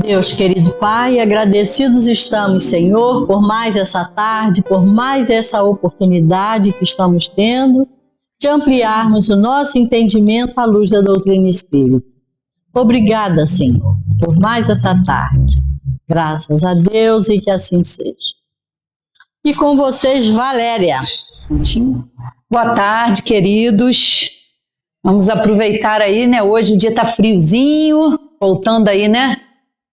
Deus, querido Pai, agradecidos estamos, Senhor, por mais essa tarde, por mais essa oportunidade que estamos tendo de ampliarmos o nosso entendimento à luz da doutrina espírita. Obrigada, Senhor, por mais essa tarde. Graças a Deus e que assim seja. E com vocês, Valéria. Boa tarde, queridos. Vamos aproveitar aí, né? Hoje o dia tá friozinho, voltando aí, né?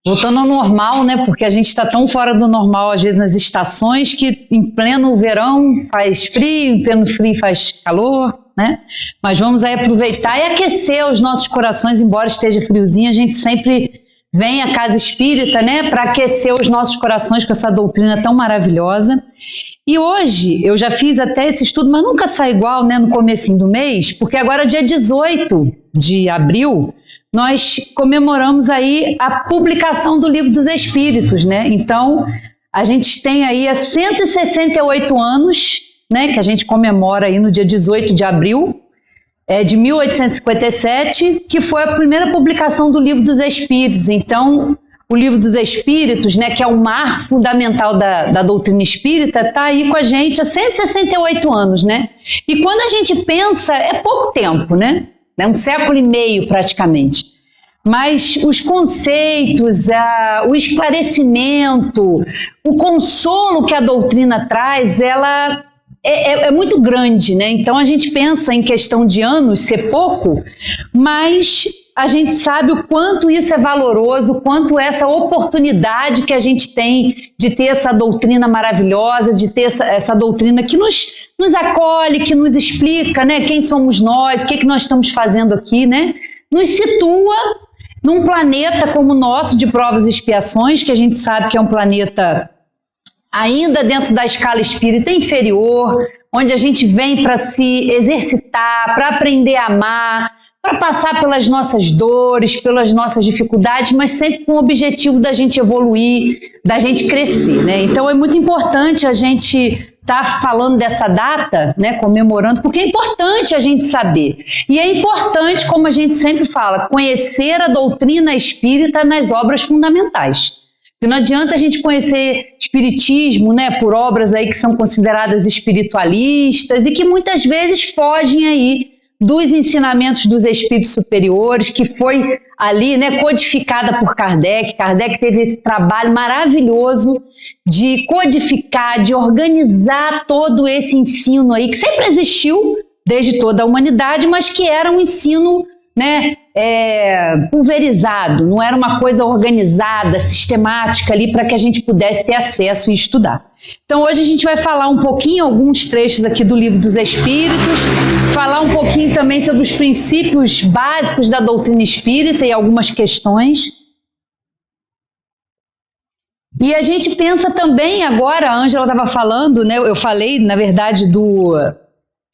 Voltando ao normal, né? Porque a gente está tão fora do normal, às vezes, nas estações, que em pleno verão faz frio, em pleno frio faz calor, né? Mas vamos aí aproveitar e aquecer os nossos corações, embora esteja friozinho, a gente sempre vem à Casa Espírita, né? Para aquecer os nossos corações com essa doutrina tão maravilhosa. E hoje, eu já fiz até esse estudo, mas nunca sai igual, né? No comecinho do mês, porque agora, dia 18 de abril, nós comemoramos aí a publicação do Livro dos Espíritos, né? Então, a gente tem aí há 168 anos, né? Que a gente comemora aí no dia 18 de abril de 1857, que foi a primeira publicação do Livro dos Espíritos. Então, o Livro dos Espíritos, né? Que é o marco fundamental da doutrina espírita, está aí com a gente há 168 anos, né? E quando a gente pensa, é pouco tempo, né? Um século e meio praticamente, mas os conceitos, o esclarecimento, o consolo que a doutrina traz, ela é muito grande, né? Então a gente pensa em questão de anos ser pouco, mas a gente sabe o quanto isso é valoroso, o quanto essa oportunidade que a gente tem de ter essa doutrina maravilhosa, de ter essa doutrina que nos acolhe, que nos explica, né, quem somos nós, o que nós estamos fazendo aqui, né? Nos situa num planeta como o nosso de provas e expiações, que a gente sabe que é um planeta ainda dentro da escala espírita inferior, onde a gente vem para se exercitar, para aprender a amar, para passar pelas nossas dores, pelas nossas dificuldades, mas sempre com o objetivo da gente evoluir, da gente crescer, né? Então é muito importante a gente estar falando dessa data, né, comemorando, porque é importante a gente saber. E é importante, como a gente sempre fala, conhecer a doutrina espírita nas obras fundamentais. Porque não adianta a gente conhecer espiritismo, né, por obras aí que são consideradas espiritualistas e que muitas vezes fogem aí dos ensinamentos dos espíritos superiores, que foi ali, né, codificada por Kardec. Kardec teve esse trabalho maravilhoso de codificar, de organizar todo esse ensino aí, que sempre existiu desde toda a humanidade, mas que era um ensino, né, pulverizado, não era uma coisa organizada, sistemática ali para que a gente pudesse ter acesso e estudar. Então hoje a gente vai falar um pouquinho, alguns trechos aqui do Livro dos Espíritos, falar um pouquinho também sobre os princípios básicos da doutrina espírita e algumas questões. E a gente pensa também agora, a Ângela estava falando, né, eu falei na verdade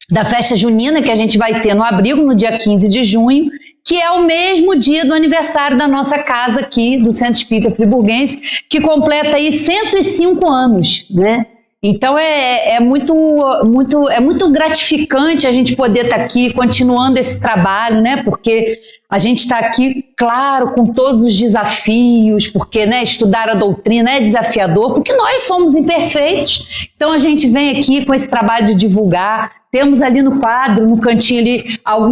da festa junina que a gente vai ter no Abrigo no dia 15 de junho, que é o mesmo dia do aniversário da nossa casa aqui, do Centro Espírita Friburguense, que completa aí 105 anos, né? Então é muito gratificante a gente poder estar aqui continuando esse trabalho, né? Porque a gente está aqui, claro, com todos os desafios, porque, né, estudar a doutrina é desafiador, porque nós somos imperfeitos. Então a gente vem aqui com esse trabalho de divulgar. Temos ali no quadro, no cantinho ali,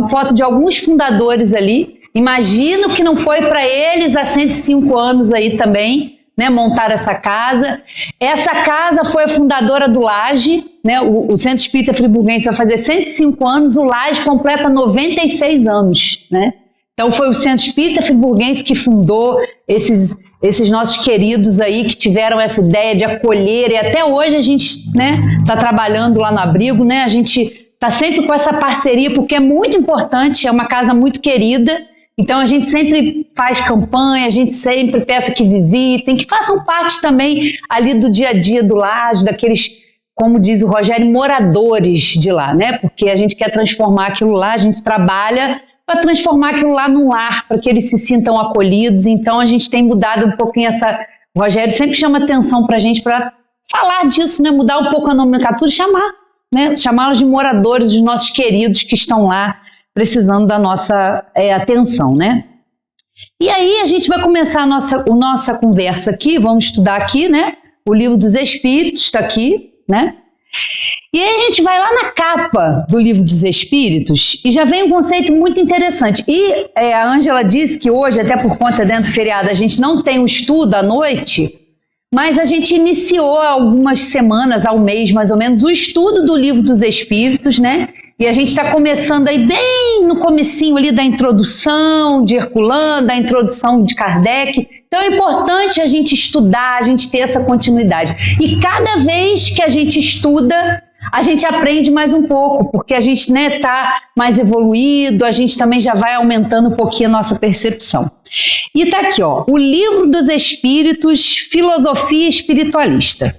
foto de alguns fundadores ali. Imagino que não foi para eles há 105 anos aí também, né, montar essa casa. Essa casa foi a fundadora do Laje, né, o Centro Espírita Friburguense vai fazer 105 anos, o Laje completa 96 anos, né? Então foi o Centro Espírita Friburguense que fundou esses nossos queridos aí que tiveram essa ideia de acolher, e até hoje a gente, né, tá trabalhando lá no Abrigo, né? A gente tá sempre com essa parceria porque é muito importante, é uma casa muito querida. Então a gente sempre faz campanha, a gente sempre peça que visitem, que façam parte também ali do dia a dia do Laje, daqueles, como diz o Rogério, moradores de lá, né? Porque a gente quer transformar aquilo lá, a gente trabalha para transformar aquilo lá num lar, para que eles se sintam acolhidos. Então a gente tem mudado um pouquinho essa... O Rogério sempre chama atenção para a gente para falar disso, né? Mudar um pouco a nomenclatura e chamar, né? Chamá-los de moradores, dos nossos queridos que estão lá precisando da nossa atenção, né? E aí a gente vai começar a nossa conversa aqui, vamos estudar aqui, né? O Livro dos Espíritos está aqui, né? E aí a gente vai lá na capa do Livro dos Espíritos e já vem um conceito muito interessante. E a Ângela disse que hoje, até por conta dentro do feriado, a gente não tem um estudo à noite, mas a gente iniciou há algumas semanas, há um mês mais ou menos, o estudo do Livro dos Espíritos, né? E a gente está começando aí bem no comecinho ali da introdução de Herculano, da introdução de Kardec. Então é importante a gente estudar, a gente ter essa continuidade. E cada vez que a gente estuda, a gente aprende mais um pouco, porque a gente tá mais evoluído, a gente também já vai aumentando um pouquinho a nossa percepção. E tá aqui, ó, o Livro dos Espíritos, Filosofia Espiritualista.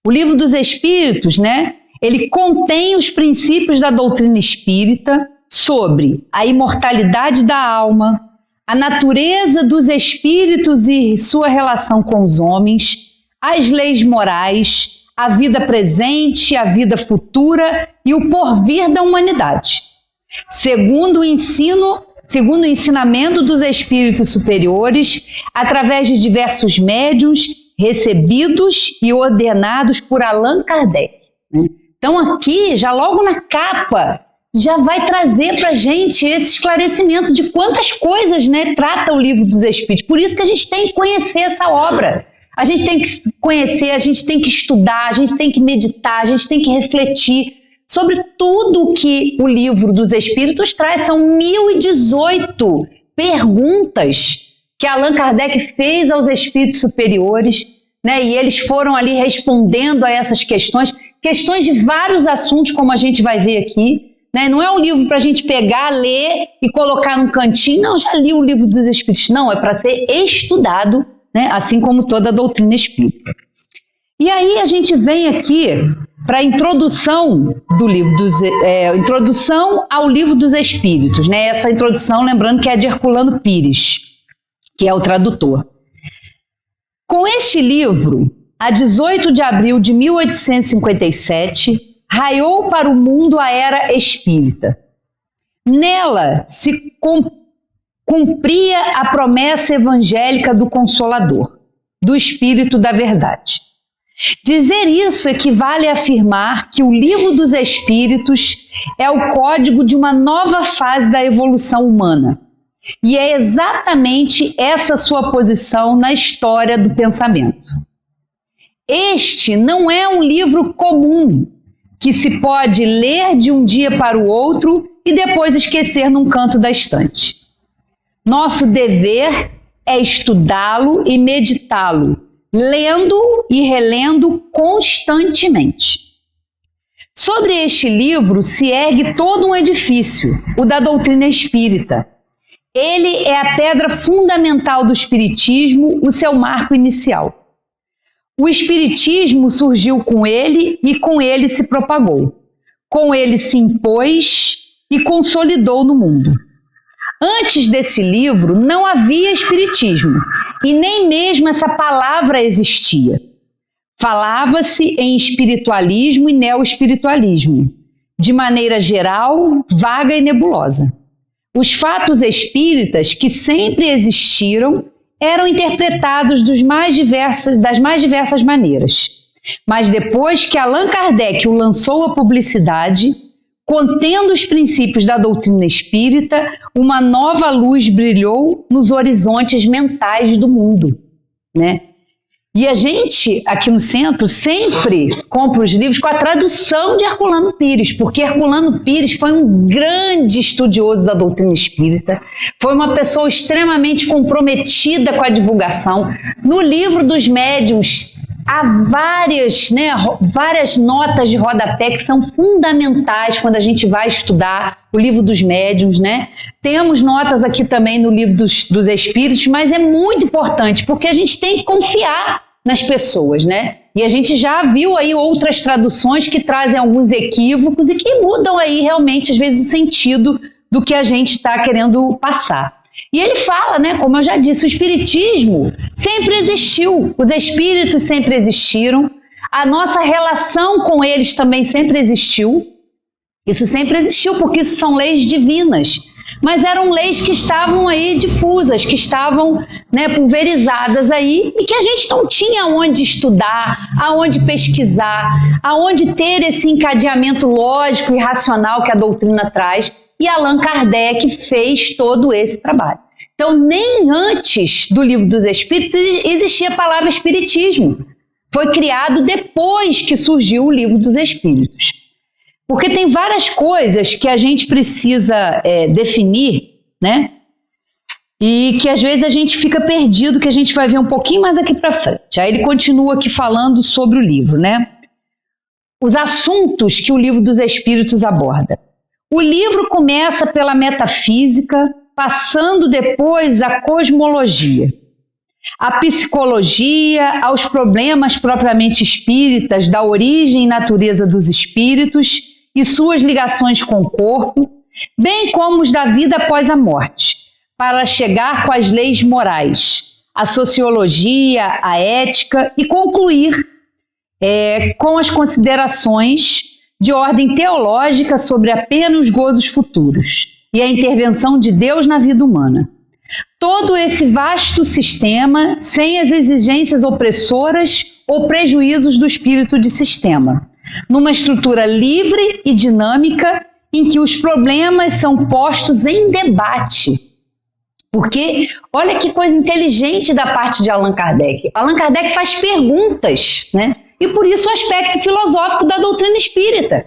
O Livro dos Espíritos, né? Ele contém os princípios da doutrina espírita sobre a imortalidade da alma, a natureza dos espíritos e sua relação com os homens, as leis morais, a vida presente, a vida futura e o porvir da humanidade. Segundo o ensinamento dos espíritos superiores, através de diversos médiuns recebidos e ordenados por Allan Kardec. Então aqui, já logo na capa, já vai trazer para a gente esse esclarecimento de quantas coisas, né, trata o Livro dos Espíritos. Por isso que a gente tem que conhecer essa obra. A gente tem que conhecer, a gente tem que estudar, a gente tem que meditar, a gente tem que refletir sobre tudo que o Livro dos Espíritos traz. São 1018 perguntas que Allan Kardec fez aos espíritos superiores, né? E eles foram ali respondendo a essas questões de vários assuntos, como a gente vai ver aqui, né? Não é um livro para a gente pegar, ler e colocar num cantinho. Não, já li o Livro dos Espíritos. Não, é para ser estudado, né? Assim como toda a doutrina espírita. E aí a gente vem aqui para a introdução do livro introdução ao Livro dos Espíritos, né? Essa introdução, lembrando que é de Herculano Pires, que é o tradutor. Com este livro, a 18 de abril de 1857, raiou para o mundo a era espírita. Nela se cumpria a promessa evangélica do Consolador, do Espírito da Verdade. Dizer isso equivale a afirmar que o Livro dos Espíritos é o código de uma nova fase da evolução humana. E é exatamente essa sua posição na história do pensamento. Este não é um livro comum que se pode ler de um dia para o outro e depois esquecer num canto da estante. Nosso dever é estudá-lo e meditá-lo, lendo e relendo constantemente. Sobre este livro se ergue todo um edifício, o da doutrina espírita. Ele é a pedra fundamental do espiritismo, o seu marco inicial. O espiritismo surgiu com ele e com ele se propagou. Com ele se impôs e consolidou no mundo. Antes desse livro não havia espiritismo e nem mesmo essa palavra existia. Falava-se em espiritualismo e neoespiritualismo, de maneira geral, vaga e nebulosa. Os fatos espíritas, que sempre existiram, eram interpretados das mais diversas maneiras. Mas depois que Allan Kardec o lançou à publicidade, contendo os princípios da doutrina espírita, uma nova luz brilhou nos horizontes mentais do mundo, né? E a gente, aqui no centro, sempre compra os livros com a tradução de Herculano Pires, porque Herculano Pires foi um grande estudioso da doutrina espírita, foi uma pessoa extremamente comprometida com a divulgação. No Livro dos Médiuns, há várias notas de rodapé que são fundamentais quando a gente vai estudar o Livro dos Médiuns, né? Temos notas aqui também no Livro dos Espíritos, mas é muito importante, porque a gente tem que confiar nas pessoas, né? E a gente já viu aí outras traduções que trazem alguns equívocos e que mudam aí realmente, às vezes, o sentido do que a gente está querendo passar. E ele fala, né, como eu já disse, o espiritismo sempre existiu, os espíritos sempre existiram, a nossa relação com eles também sempre existiu. Isso sempre existiu, porque isso são leis divinas. mas eram leis que estavam aí difusas, que estavam, né, pulverizadas aí, e que a gente não tinha onde estudar, aonde pesquisar, aonde ter esse encadeamento lógico e racional que a doutrina traz, e Allan Kardec fez todo esse trabalho. Então, nem antes do Livro dos Espíritos existia a palavra espiritismo. Foi criado depois que surgiu o Livro dos Espíritos. Porque tem várias coisas que a gente precisa definir, né? E que às vezes a gente fica perdido, que a gente vai ver um pouquinho mais aqui para frente. Aí ele continua aqui falando sobre o livro, né? Os assuntos que o Livro dos Espíritos aborda. O livro começa pela metafísica, passando depois a cosmologia, a psicologia, aos problemas propriamente espíritas, da origem e natureza dos espíritos e suas ligações com o corpo, bem como os da vida após a morte, para chegar com as leis morais, a sociologia, a ética e concluir com as considerações de ordem teológica sobre a pena e os gozos futuros e a intervenção de Deus na vida humana. Todo esse vasto sistema sem as exigências opressoras ou prejuízos do espírito de sistema, numa estrutura livre e dinâmica em que os problemas são postos em debate. Porque, olha que coisa inteligente da parte de Allan Kardec. Allan Kardec faz perguntas, né? E por isso o aspecto filosófico da doutrina espírita.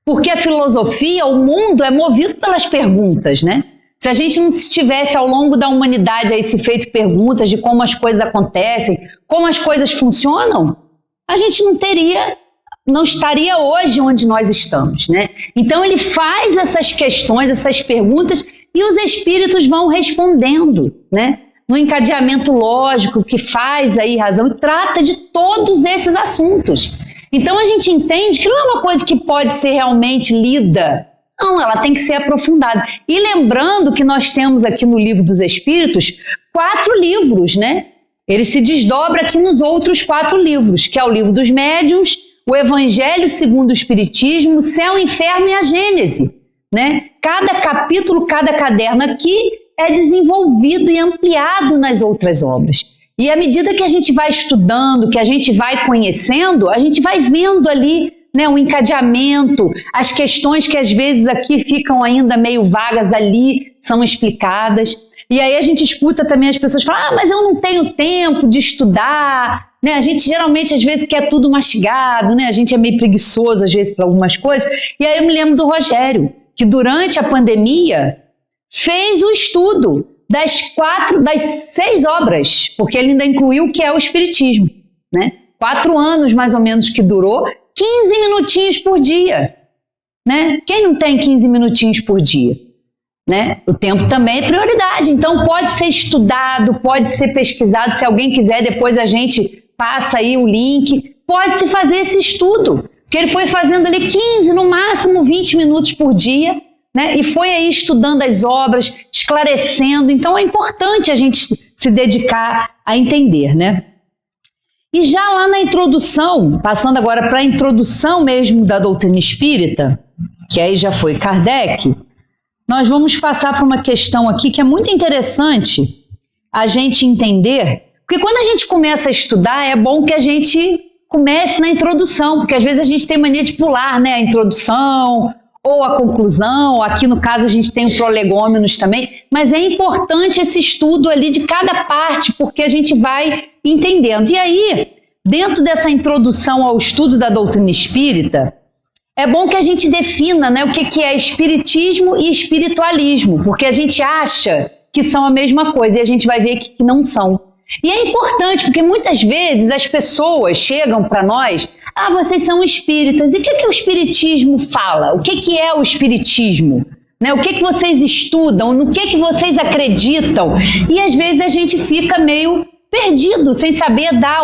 Porque a filosofia, o mundo é movido pelas perguntas, né? Se a gente não tivesse ao longo da humanidade aí se feito perguntas de como as coisas acontecem, como as coisas funcionam, a gente não estaria hoje onde nós estamos, né? Então ele faz essas questões, essas perguntas e os espíritos vão respondendo, né? No encadeamento lógico que faz aí razão e trata de todos esses assuntos. Então a gente entende que não é uma coisa que pode ser realmente lida. Não, ela tem que ser aprofundada. E lembrando que nós temos aqui no Livro dos Espíritos 4 livros, né? Ele se desdobra aqui nos outros 4 livros, que é o Livro dos Médiuns, o Evangelho segundo o Espiritismo, o Céu, o Inferno e a Gênese, né? Cada capítulo, cada caderno aqui é desenvolvido e ampliado nas outras obras. E à medida que a gente vai estudando, que a gente vai conhecendo, a gente vai vendo ali, né, o encadeamento, as questões que às vezes aqui ficam ainda meio vagas ali, são explicadas. E aí a gente escuta também as pessoas falar, mas eu não tenho tempo de estudar, né? A gente geralmente às vezes quer tudo mastigado, né? A gente é meio preguiçoso às vezes para algumas coisas. E aí eu me lembro do Rogério, que durante a pandemia fez o estudo das 6 obras, porque ele ainda incluiu o que é o Espiritismo, né? 4 anos mais ou menos que durou, 15 minutinhos por dia, né? Quem não tem 15 minutinhos por dia, né? O tempo também é prioridade, então pode ser estudado, pode ser pesquisado, se alguém quiser depois a gente passa aí o link, pode-se fazer esse estudo, porque ele foi fazendo ali 15, no máximo 20 minutos por dia, né? E foi aí estudando as obras, esclarecendo. Então é importante a gente se dedicar a entender, né? E já lá na introdução, passando agora para a introdução mesmo da doutrina espírita, que aí já foi Kardec, nós vamos passar por uma questão aqui que é muito interessante a gente entender, porque quando a gente começa a estudar, é bom que a gente comece na introdução, porque às vezes a gente tem mania de pular, né? A introdução ou a conclusão, aqui no caso a gente tem o prolegômenos também, mas é importante esse estudo ali de cada parte, porque a gente vai entendendo. E aí, dentro dessa introdução ao estudo da doutrina espírita, é bom que a gente defina, né, o que é espiritismo e espiritualismo, porque a gente acha que são a mesma coisa e a gente vai ver que não são. E é importante, porque muitas vezes as pessoas chegam para nós, vocês são espíritas, e o que o espiritismo fala? O que é o espiritismo? Né? O que vocês estudam? No que vocês acreditam? E às vezes a gente fica meio perdido, sem saber dar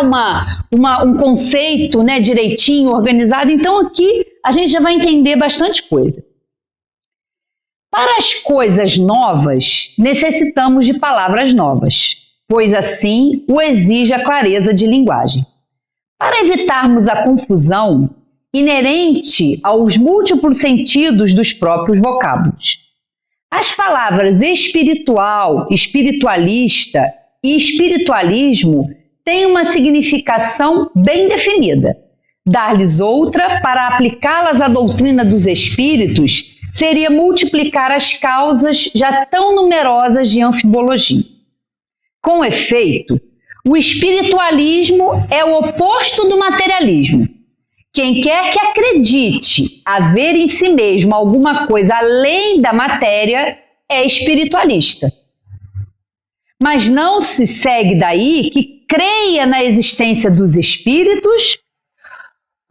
um conceito, né, direitinho, organizado. Então aqui a gente já vai entender bastante coisa. Para as coisas novas, necessitamos de palavras novas, pois assim o exige a clareza de linguagem. Para evitarmos a confusão inerente aos múltiplos sentidos dos próprios vocábulos. As palavras espiritual, espiritualista e espiritualismo têm uma significação bem definida. Dar-lhes outra, para aplicá-las à doutrina dos espíritos, seria multiplicar as causas já tão numerosas de anfibologia. Com efeito, o espiritualismo é o oposto do materialismo. Quem quer que acredite haver em si mesmo alguma coisa além da matéria é espiritualista. Mas não se segue daí que creia na existência dos espíritos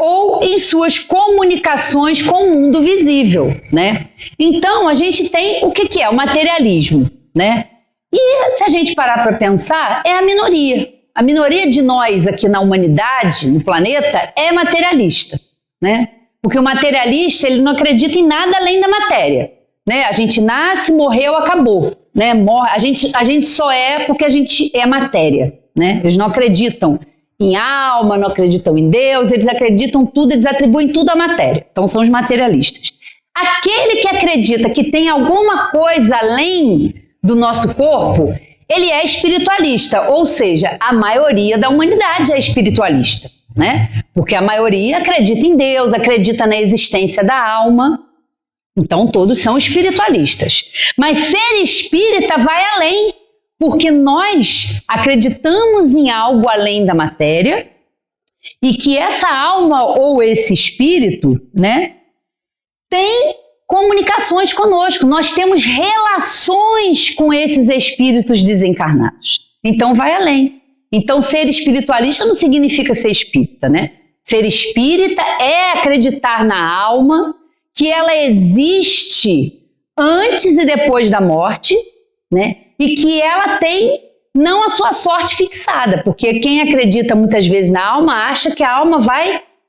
ou em suas comunicações com o mundo visível, né? Então, a gente tem o que é o materialismo, né? E se a gente parar para pensar, é a minoria. A minoria de nós aqui na humanidade, no planeta, é materialista, né? Porque o materialista, ele não acredita em nada além da matéria, né? A gente nasce, morreu, acabou, né? A gente só é porque a gente é matéria, né? Eles não acreditam em alma, não acreditam em Deus, eles acreditam tudo, eles atribuem tudo à matéria. Então são os materialistas. Aquele que acredita que tem alguma coisa além do nosso corpo, ele é espiritualista, ou seja, a maioria da humanidade é espiritualista, né? Porque a maioria acredita em Deus, acredita na existência da alma, então todos são espiritualistas. Mas ser espírita vai além, porque nós acreditamos em algo além da matéria e que essa alma ou esse espírito, né, tem comunicações conosco. Nós temos relações com esses espíritos desencarnados. Então vai além. Então ser espiritualista não significa ser espírita, né? Ser espírita é acreditar na alma, que ela existe antes e depois da morte, né? E que ela tem não a sua sorte fixada, porque quem acredita muitas vezes na alma acha que a alma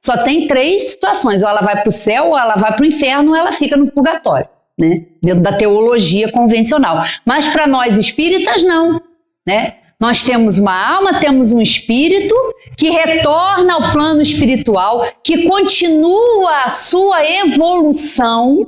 só tem 3 situações, ou ela vai para o céu, ou ela vai para o inferno, ou ela fica no purgatório, né? Dentro da teologia convencional. Mas para nós espíritas não, né? Nós temos uma alma, temos um espírito que retorna ao plano espiritual, que continua a sua evolução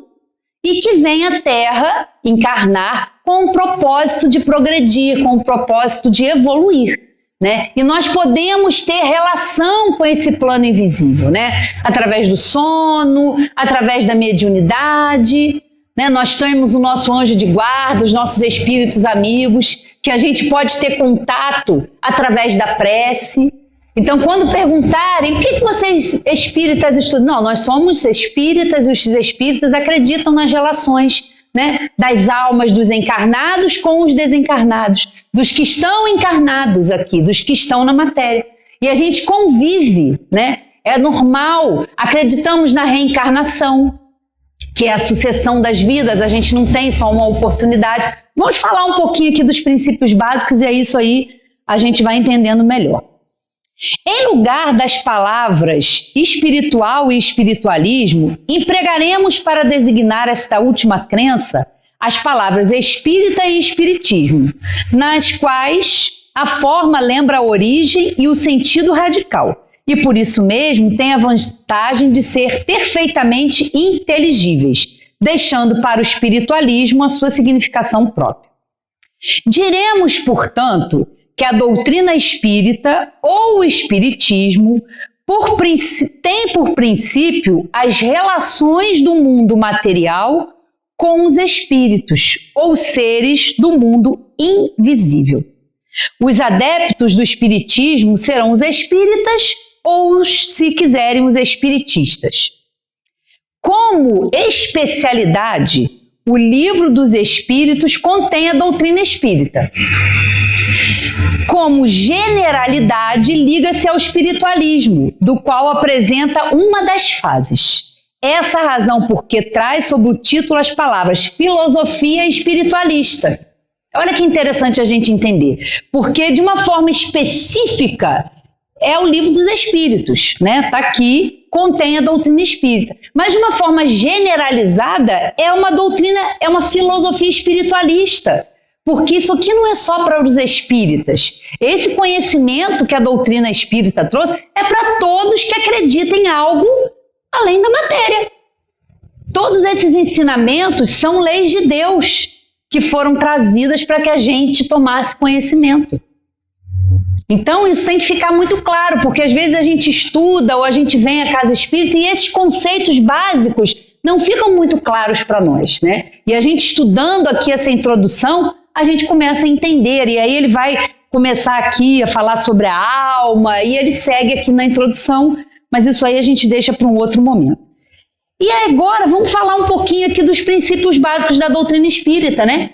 e que vem à Terra encarnar com o propósito de progredir, com o propósito de evoluir, né? E nós podemos ter relação com esse plano invisível, né? Através do sono, através da mediunidade, né? Nós temos o nosso anjo de guarda, os nossos espíritos amigos, que a gente pode ter contato através da prece. Então, quando perguntarem, o que vocês espíritas estudam? Não, nós somos espíritas e os espíritas acreditam nas relações, né, das almas dos encarnados com os desencarnados, dos que estão encarnados aqui, dos que estão na matéria. E a gente convive, né? É normal, acreditamos na reencarnação, que é a sucessão das vidas, a gente não tem só uma oportunidade. Vamos falar um pouquinho aqui dos princípios básicos e é isso aí a gente vai entendendo melhor. Em lugar das palavras espiritual e espiritualismo, empregaremos para designar esta última crença as palavras espírita e espiritismo, nas quais a forma lembra a origem e o sentido radical, e por isso mesmo tem a vantagem de ser perfeitamente inteligíveis, deixando para o espiritualismo a sua significação própria. Diremos, portanto, que a doutrina espírita ou o espiritismo tem por princípio as relações do mundo material com os espíritos ou seres do mundo invisível. Os adeptos do espiritismo serão os espíritas ou, se quiserem, os espiritistas. Como especialidade, o Livro dos Espíritos contém a doutrina espírita. Como generalidade, liga-se ao espiritualismo, do qual apresenta uma das fases. Essa é a razão porque traz sob o título as palavras filosofia espiritualista. Olha que interessante a gente entender, porque de uma forma específica é o Livro dos Espíritos, né? Tá aqui, contém a doutrina espírita. Mas de uma forma generalizada é uma doutrina, é uma filosofia espiritualista. Porque isso aqui não é só para os espíritas. Esse conhecimento que a doutrina espírita trouxe é para todos que acreditem em algo além da matéria. Todos esses esses ensinamentos são leis de Deus que foram trazidas para que a gente tomasse conhecimento. Então isso tem que ficar muito claro, porque às vezes a gente estuda ou a gente vem à casa espírita e esses conceitos básicos não ficam muito claros para nós, né? E a gente estudando aqui essa introdução, a gente começa a entender, e aí ele vai começar aqui a falar sobre a alma, e ele segue aqui na introdução, mas isso aí a gente deixa para um outro momento. E agora vamos falar um pouquinho aqui dos princípios básicos da doutrina espírita, né?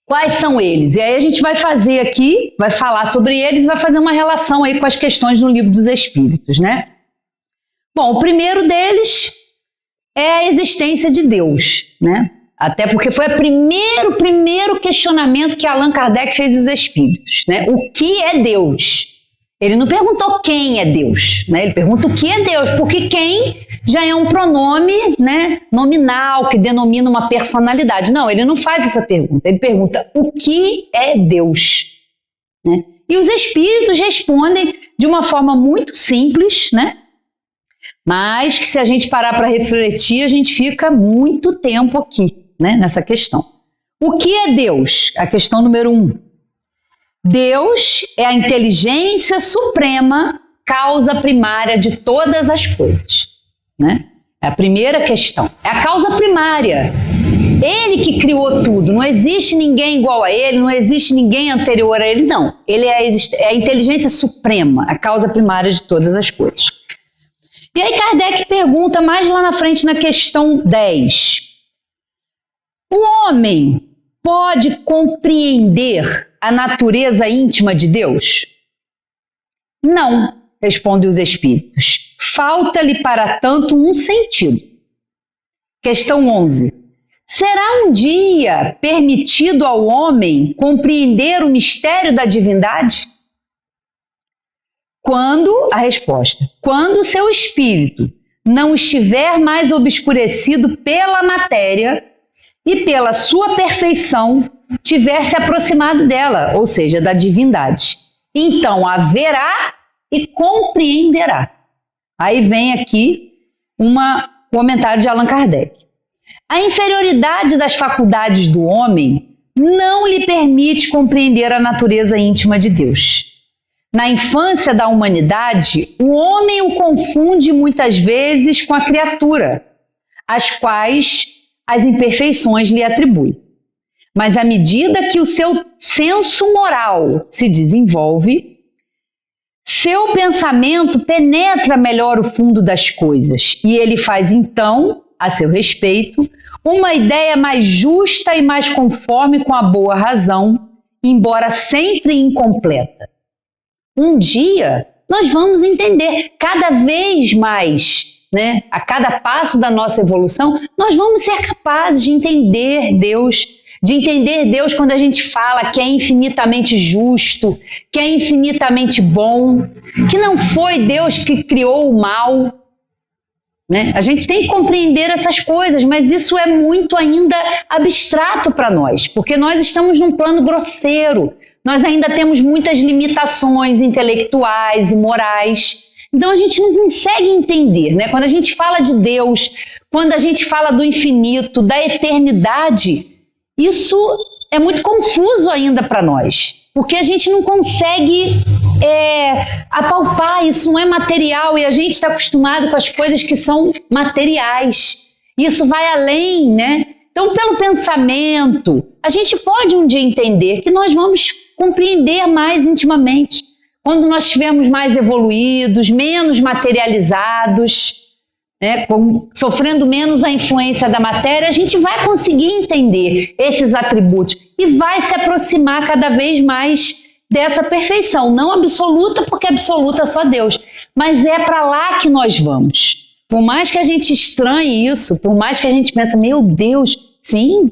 Quais são eles? E aí a gente vai fazer aqui, vai falar sobre eles e vai fazer uma relação aí com as questões no Livro dos Espíritos, né? Bom, o primeiro deles é a existência de Deus, né? Até porque foi o primeiro questionamento que Allan Kardec fez aos espíritos, né? O que é Deus? Ele não perguntou quem é Deus, né? Ele pergunta o que é Deus, porque quem já é um pronome, né, nominal, que denomina uma personalidade. Não, ele não faz essa pergunta. Ele pergunta o que é Deus, né? E os espíritos respondem de uma forma muito simples, né? Mas que se a gente parar para refletir, a gente fica muito tempo aqui, né, nessa questão. O que é Deus? A questão número 1. Deus é a inteligência suprema, causa primária de todas as coisas, né? É a primeira questão. É a causa primária. Ele que criou tudo. Não existe ninguém igual a ele, não existe ninguém anterior a ele, não. Ele é a inteligência suprema, a causa primária de todas as coisas. E aí Kardec pergunta mais lá na frente na questão 10. O homem pode compreender a natureza íntima de Deus? Não, respondem os espíritos. Falta-lhe para tanto um sentido. Questão 11. Será um dia permitido ao homem compreender o mistério da divindade? A resposta, quando seu espírito não estiver mais obscurecido pela matéria e pela sua perfeição tiver se aproximado dela, ou seja, da divindade. Então haverá e compreenderá. Aí vem aqui um comentário de Allan Kardec. A inferioridade das faculdades do homem não lhe permite compreender a natureza íntima de Deus. Na infância da humanidade, o homem o confunde muitas vezes com a criatura, as quais as imperfeições lhe atribui. Mas à medida que o seu senso moral se desenvolve, seu pensamento penetra melhor o fundo das coisas e ele faz então, a seu respeito, uma ideia mais justa e mais conforme com a boa razão, embora sempre incompleta. Um dia nós vamos entender cada vez mais, né? A cada passo da nossa evolução, nós vamos ser capazes de entender Deus quando a gente fala que é infinitamente justo, que é infinitamente bom, que não foi Deus que criou o mal, né? A gente tem que compreender essas coisas, mas isso é muito ainda abstrato para nós, porque nós estamos num plano grosseiro, nós ainda temos muitas limitações intelectuais e morais. Então a gente não consegue entender, né? Quando a gente fala de Deus, quando a gente fala do infinito, da eternidade, isso é muito confuso ainda para nós, porque a gente não consegue apalpar, isso não é material e a gente está acostumado com as coisas que são materiais. Isso vai além, né? Então, pelo pensamento, a gente pode um dia entender que nós vamos compreender mais intimamente. Quando nós estivermos mais evoluídos, menos materializados, né, sofrendo menos a influência da matéria, a gente vai conseguir entender esses atributos e vai se aproximar cada vez mais dessa perfeição. Não absoluta, porque absoluta é só Deus, mas é para lá que nós vamos. Por mais que a gente estranhe isso, por mais que a gente pense, meu Deus, sim,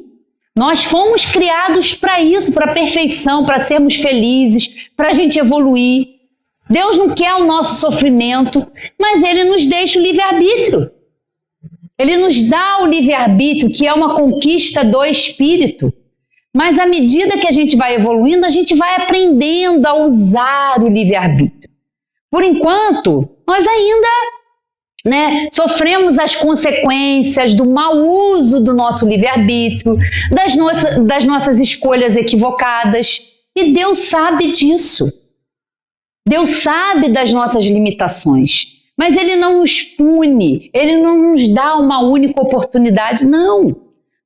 nós fomos criados para isso, para a perfeição, para sermos felizes, para a gente evoluir. Deus não quer o nosso sofrimento, mas Ele nos deixa o livre-arbítrio. Ele nos dá o livre-arbítrio, que é uma conquista do espírito. Mas à medida que a gente vai evoluindo, a gente vai aprendendo a usar o livre-arbítrio. Por enquanto, nós ainda né? Sofremos as consequências do mau uso do nosso livre-arbítrio, das nossas escolhas equivocadas. E Deus sabe disso. Deus sabe das nossas limitações. Mas Ele não nos pune, Ele não nos dá uma única oportunidade. Não.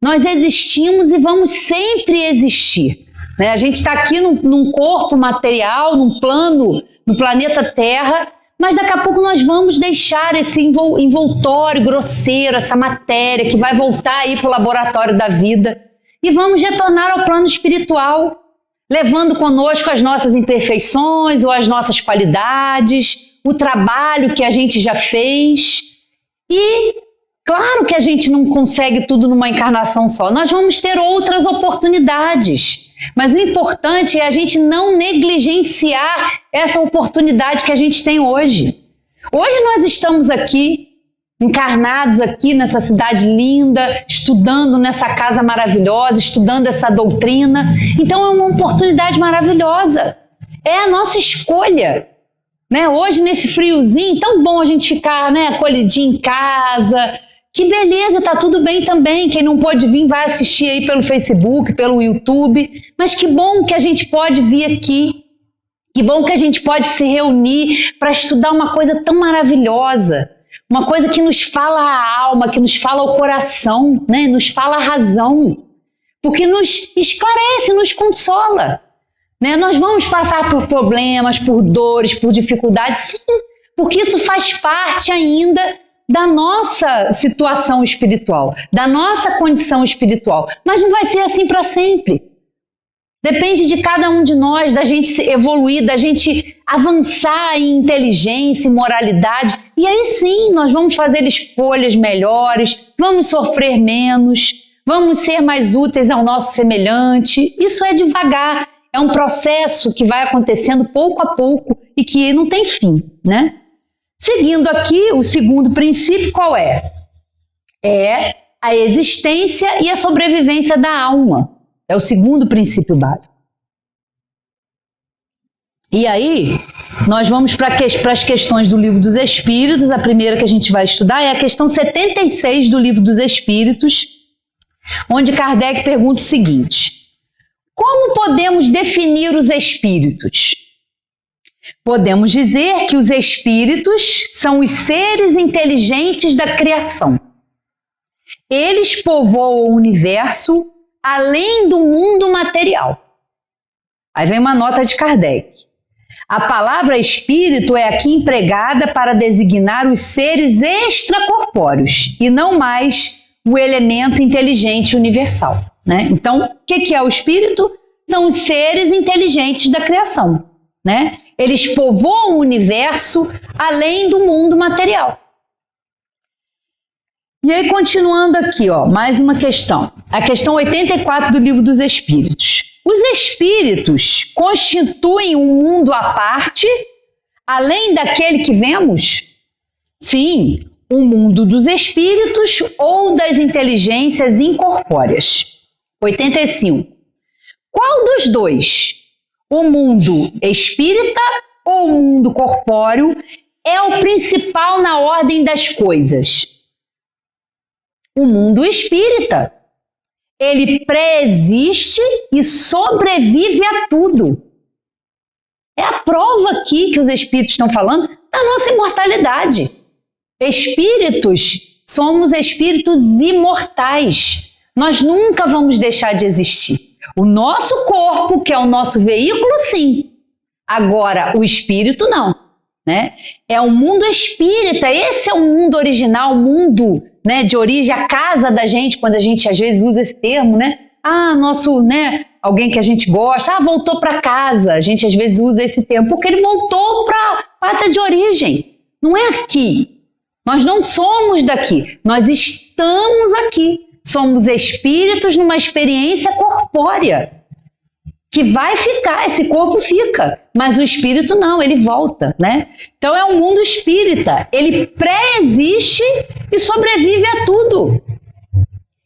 Nós existimos e vamos sempre existir. Né? A gente está aqui num corpo material, num plano, no planeta Terra, mas daqui a pouco nós vamos deixar esse envoltório grosseiro, essa matéria que vai voltar aí para o laboratório da vida e vamos retornar ao plano espiritual, levando conosco as nossas imperfeições ou as nossas qualidades, o trabalho que a gente já fez. E claro que a gente não consegue tudo numa encarnação só, nós vamos ter outras oportunidades. Mas o importante é a gente não negligenciar essa oportunidade que a gente tem hoje. Hoje nós estamos aqui, encarnados aqui nessa cidade linda, estudando nessa casa maravilhosa, estudando essa doutrina. Então é uma oportunidade maravilhosa. É a nossa escolha. Né? Hoje, nesse friozinho, tão bom a gente ficar, né, acolhidinho em casa. Que beleza, tá tudo bem também. Quem não pôde vir vai assistir aí pelo Facebook, pelo YouTube. Mas que bom que a gente pode vir aqui. Que bom que a gente pode se reunir para estudar uma coisa tão maravilhosa. Uma coisa que nos fala a alma, que nos fala o coração, né? Nos fala a razão. Porque nos esclarece, nos consola. Né? Nós vamos passar por problemas, por dores, por dificuldades, sim. Porque isso faz parte ainda da nossa situação espiritual, da nossa condição espiritual. Mas não vai ser assim para sempre. Depende de cada um de nós, da gente se evoluir, da gente avançar em inteligência e moralidade. E aí sim, nós vamos fazer escolhas melhores, vamos sofrer menos, vamos ser mais úteis ao nosso semelhante. Isso é devagar, é um processo que vai acontecendo pouco a pouco e que não tem fim, né? Seguindo aqui, o segundo princípio qual é? É a existência e a sobrevivência da alma. É o segundo princípio básico. E aí, nós vamos para as questões do Livro dos Espíritos. A primeira que a gente vai estudar é a questão 76 do Livro dos Espíritos, onde Kardec pergunta o seguinte: como podemos definir os espíritos? Podemos dizer que os espíritos são os seres inteligentes da criação. Eles povoam o universo além do mundo material. Aí vem uma nota de Kardec. A palavra espírito é aqui empregada para designar os seres extracorpóreos e não mais o elemento inteligente universal. Né? Então, o que é o espírito? São os seres inteligentes da criação. Né? Eles povoam o universo além do mundo material. E aí, continuando aqui, ó, mais uma questão. A questão 84 do Livro dos Espíritos. Os espíritos constituem um mundo à parte, além daquele que vemos? Sim, o mundo dos espíritos ou das inteligências incorpóreas. 85. Qual dos dois? O mundo espírita ou o mundo corpóreo é o principal na ordem das coisas? O mundo espírita. Ele preexiste e sobrevive a tudo. É a prova aqui que os espíritos estão falando da nossa imortalidade. Espíritos, somos espíritos imortais. Nós nunca vamos deixar de existir. O nosso corpo, que é o nosso veículo, sim. Agora, o espírito, não. Né? É o mundo espírita. Esse é o mundo original, o mundo, né, de origem, a casa da gente, quando a gente às vezes usa esse termo, né? Nosso, né, alguém que a gente gosta, voltou para casa. A gente às vezes usa esse termo, porque ele voltou para a pátria de origem. Não é aqui. Nós não somos daqui. Nós estamos aqui. Somos espíritos numa experiência corpórea. Que vai ficar, esse corpo fica, mas o espírito não, ele volta, né? Então é um mundo espírita, ele pré-existe e sobrevive a tudo.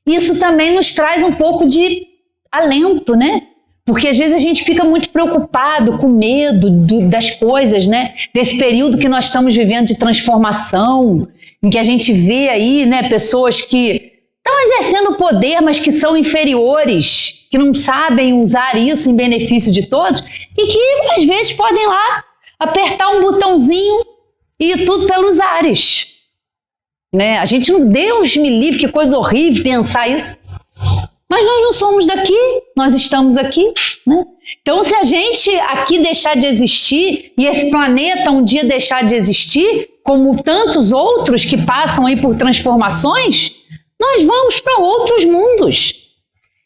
Isso também nos traz um pouco de alento, né? Porque às vezes a gente fica muito preocupado, com medo das coisas, né? Desse período que nós estamos vivendo de transformação, em que a gente vê aí, né, pessoas que estão exercendo poder, mas que são inferiores, que não sabem usar isso em benefício de todos e que às vezes podem lá apertar um botãozinho e ir tudo pelos ares. Né? A gente não, Deus me livre, que coisa horrível pensar isso. Mas nós não somos daqui, nós estamos aqui, né? Então, se a gente aqui deixar de existir e esse planeta um dia deixar de existir, como tantos outros que passam aí por transformações, nós vamos para outros mundos.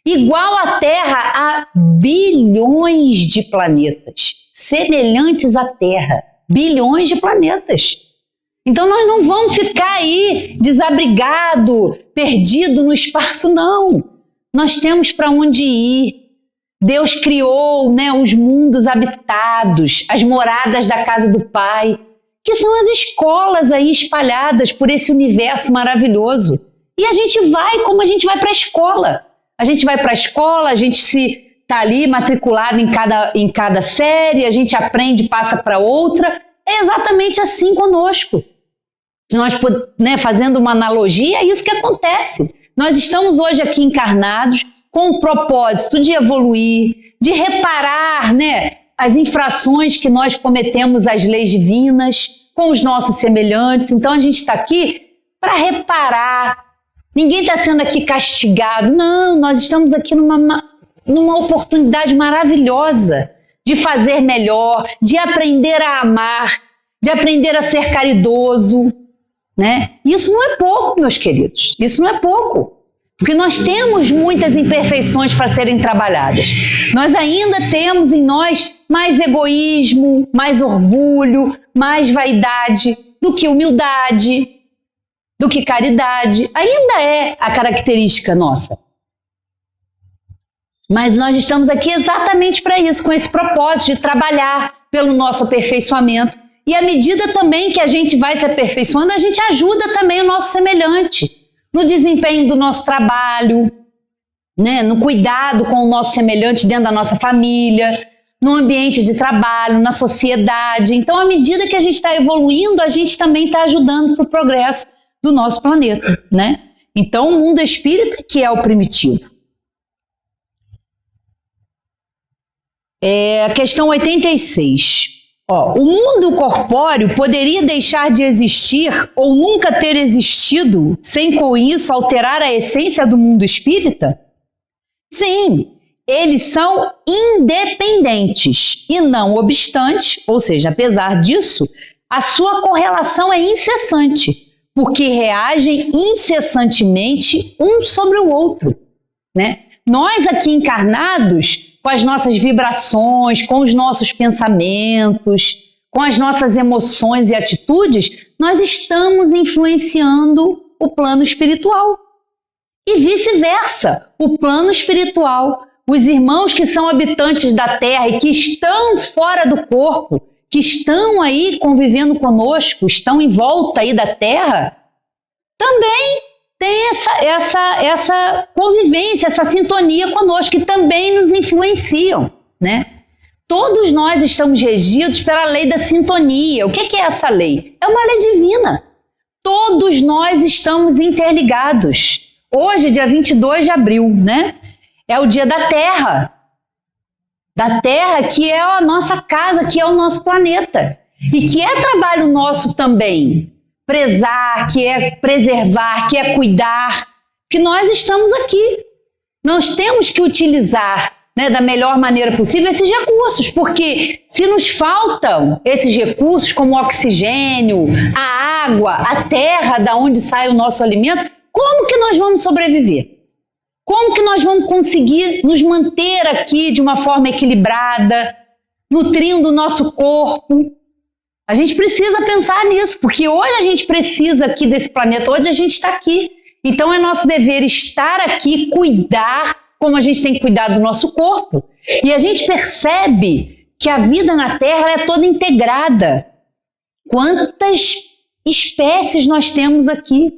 Igual a Terra a bilhões de planetas, semelhantes à Terra, bilhões de planetas. Então nós não vamos ficar aí desabrigado, perdido no espaço, não. Nós temos para onde ir. Deus criou, né, os mundos habitados, as moradas da casa do Pai, que são as escolas aí espalhadas por esse universo maravilhoso. E a gente vai como a gente vai para a escola. A gente vai para a escola, a gente está ali matriculado em cada série, a gente aprende, passa para outra. É exatamente assim conosco. Nós, né, fazendo uma analogia, é isso que acontece. Nós estamos hoje aqui encarnados com o propósito de evoluir, de reparar, né, as infrações que nós cometemos às leis divinas com os nossos semelhantes. Então a gente está aqui para reparar. Ninguém está sendo aqui castigado. Não, nós estamos aqui numa oportunidade maravilhosa de fazer melhor, de aprender a amar, de aprender a ser caridoso. Né? Isso não é pouco, meus queridos, isso não é pouco, porque nós temos muitas imperfeições para serem trabalhadas. Nós ainda temos em nós mais egoísmo, mais orgulho, mais vaidade do que humildade, do que caridade. Ainda é a característica nossa. Mas nós estamos aqui exatamente para isso, com esse propósito de trabalhar pelo nosso aperfeiçoamento. E à medida também que a gente vai se aperfeiçoando, a gente ajuda também o nosso semelhante no desempenho do nosso trabalho, né? No cuidado com o nosso semelhante dentro da nossa família, no ambiente de trabalho, na sociedade. Então, à medida que a gente está evoluindo, a gente também está ajudando para o progresso do nosso planeta, né? Então, o mundo espírita que é o primitivo. A questão 86. O mundo corpóreo poderia deixar de existir ou nunca ter existido sem com isso alterar a essência do mundo espírita? Sim, eles são independentes e não obstante, ou seja, apesar disso, a sua correlação é incessante, porque reagem incessantemente um sobre o outro, né? Nós aqui encarnados, com as nossas vibrações, com os nossos pensamentos, com as nossas emoções e atitudes, nós estamos influenciando o plano espiritual. E vice-versa, o plano espiritual, os irmãos que são habitantes da Terra e que estão fora do corpo, que estão aí convivendo conosco, estão em volta aí da Terra, também tem essa convivência, essa sintonia conosco, que também nos influenciam, né? Todos nós estamos regidos pela lei da sintonia. O que é essa lei? É uma lei divina. Todos nós estamos interligados. Hoje, dia 22 de abril, né? É o dia da Terra. Da Terra, que é a nossa casa, que é o nosso planeta. E que é trabalho nosso também. Prezar, que é preservar, que é cuidar, que nós estamos aqui. Nós temos que utilizar, né, da melhor maneira possível esses recursos, porque se nos faltam esses recursos como o oxigênio, a água, a terra da onde sai o nosso alimento, como que nós vamos sobreviver? Como que nós vamos conseguir nos manter aqui de uma forma equilibrada, nutrindo o nosso corpo? A gente precisa pensar nisso, porque hoje a gente precisa aqui desse planeta, hoje a gente está aqui. Então é nosso dever estar aqui, cuidar, como a gente tem que cuidar do nosso corpo. E a gente percebe que a vida na Terra é toda integrada. Quantas espécies nós temos aqui?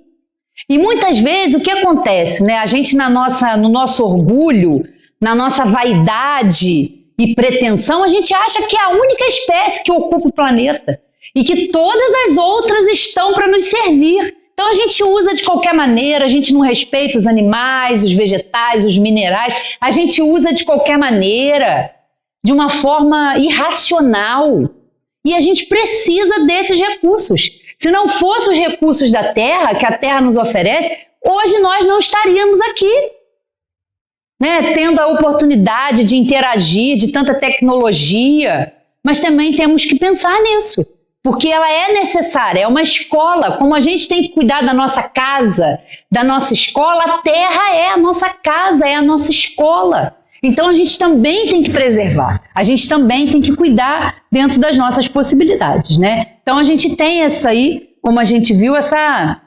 E muitas vezes o que acontece, né? A gente no nosso orgulho, na nossa vaidade e pretensão, a gente acha que é a única espécie que ocupa o planeta e que todas as outras estão para nos servir, Então a gente usa de qualquer maneira, a gente não respeita os animais, os vegetais, os minerais, a gente usa de qualquer maneira, de uma forma irracional. E a gente precisa desses recursos. Se não fossem os recursos da terra, que a terra nos oferece, hoje nós não estaríamos aqui, né? Tendo a oportunidade de interagir, de tanta tecnologia. Mas também temos que pensar nisso, porque ela é necessária, é uma escola. Como a gente tem que cuidar da nossa casa, da nossa escola, a terra é a nossa casa, é a nossa escola. Então a gente também tem que preservar, a gente também tem que cuidar dentro das nossas possibilidades, né? Então a gente tem essa aí, como a gente viu, essa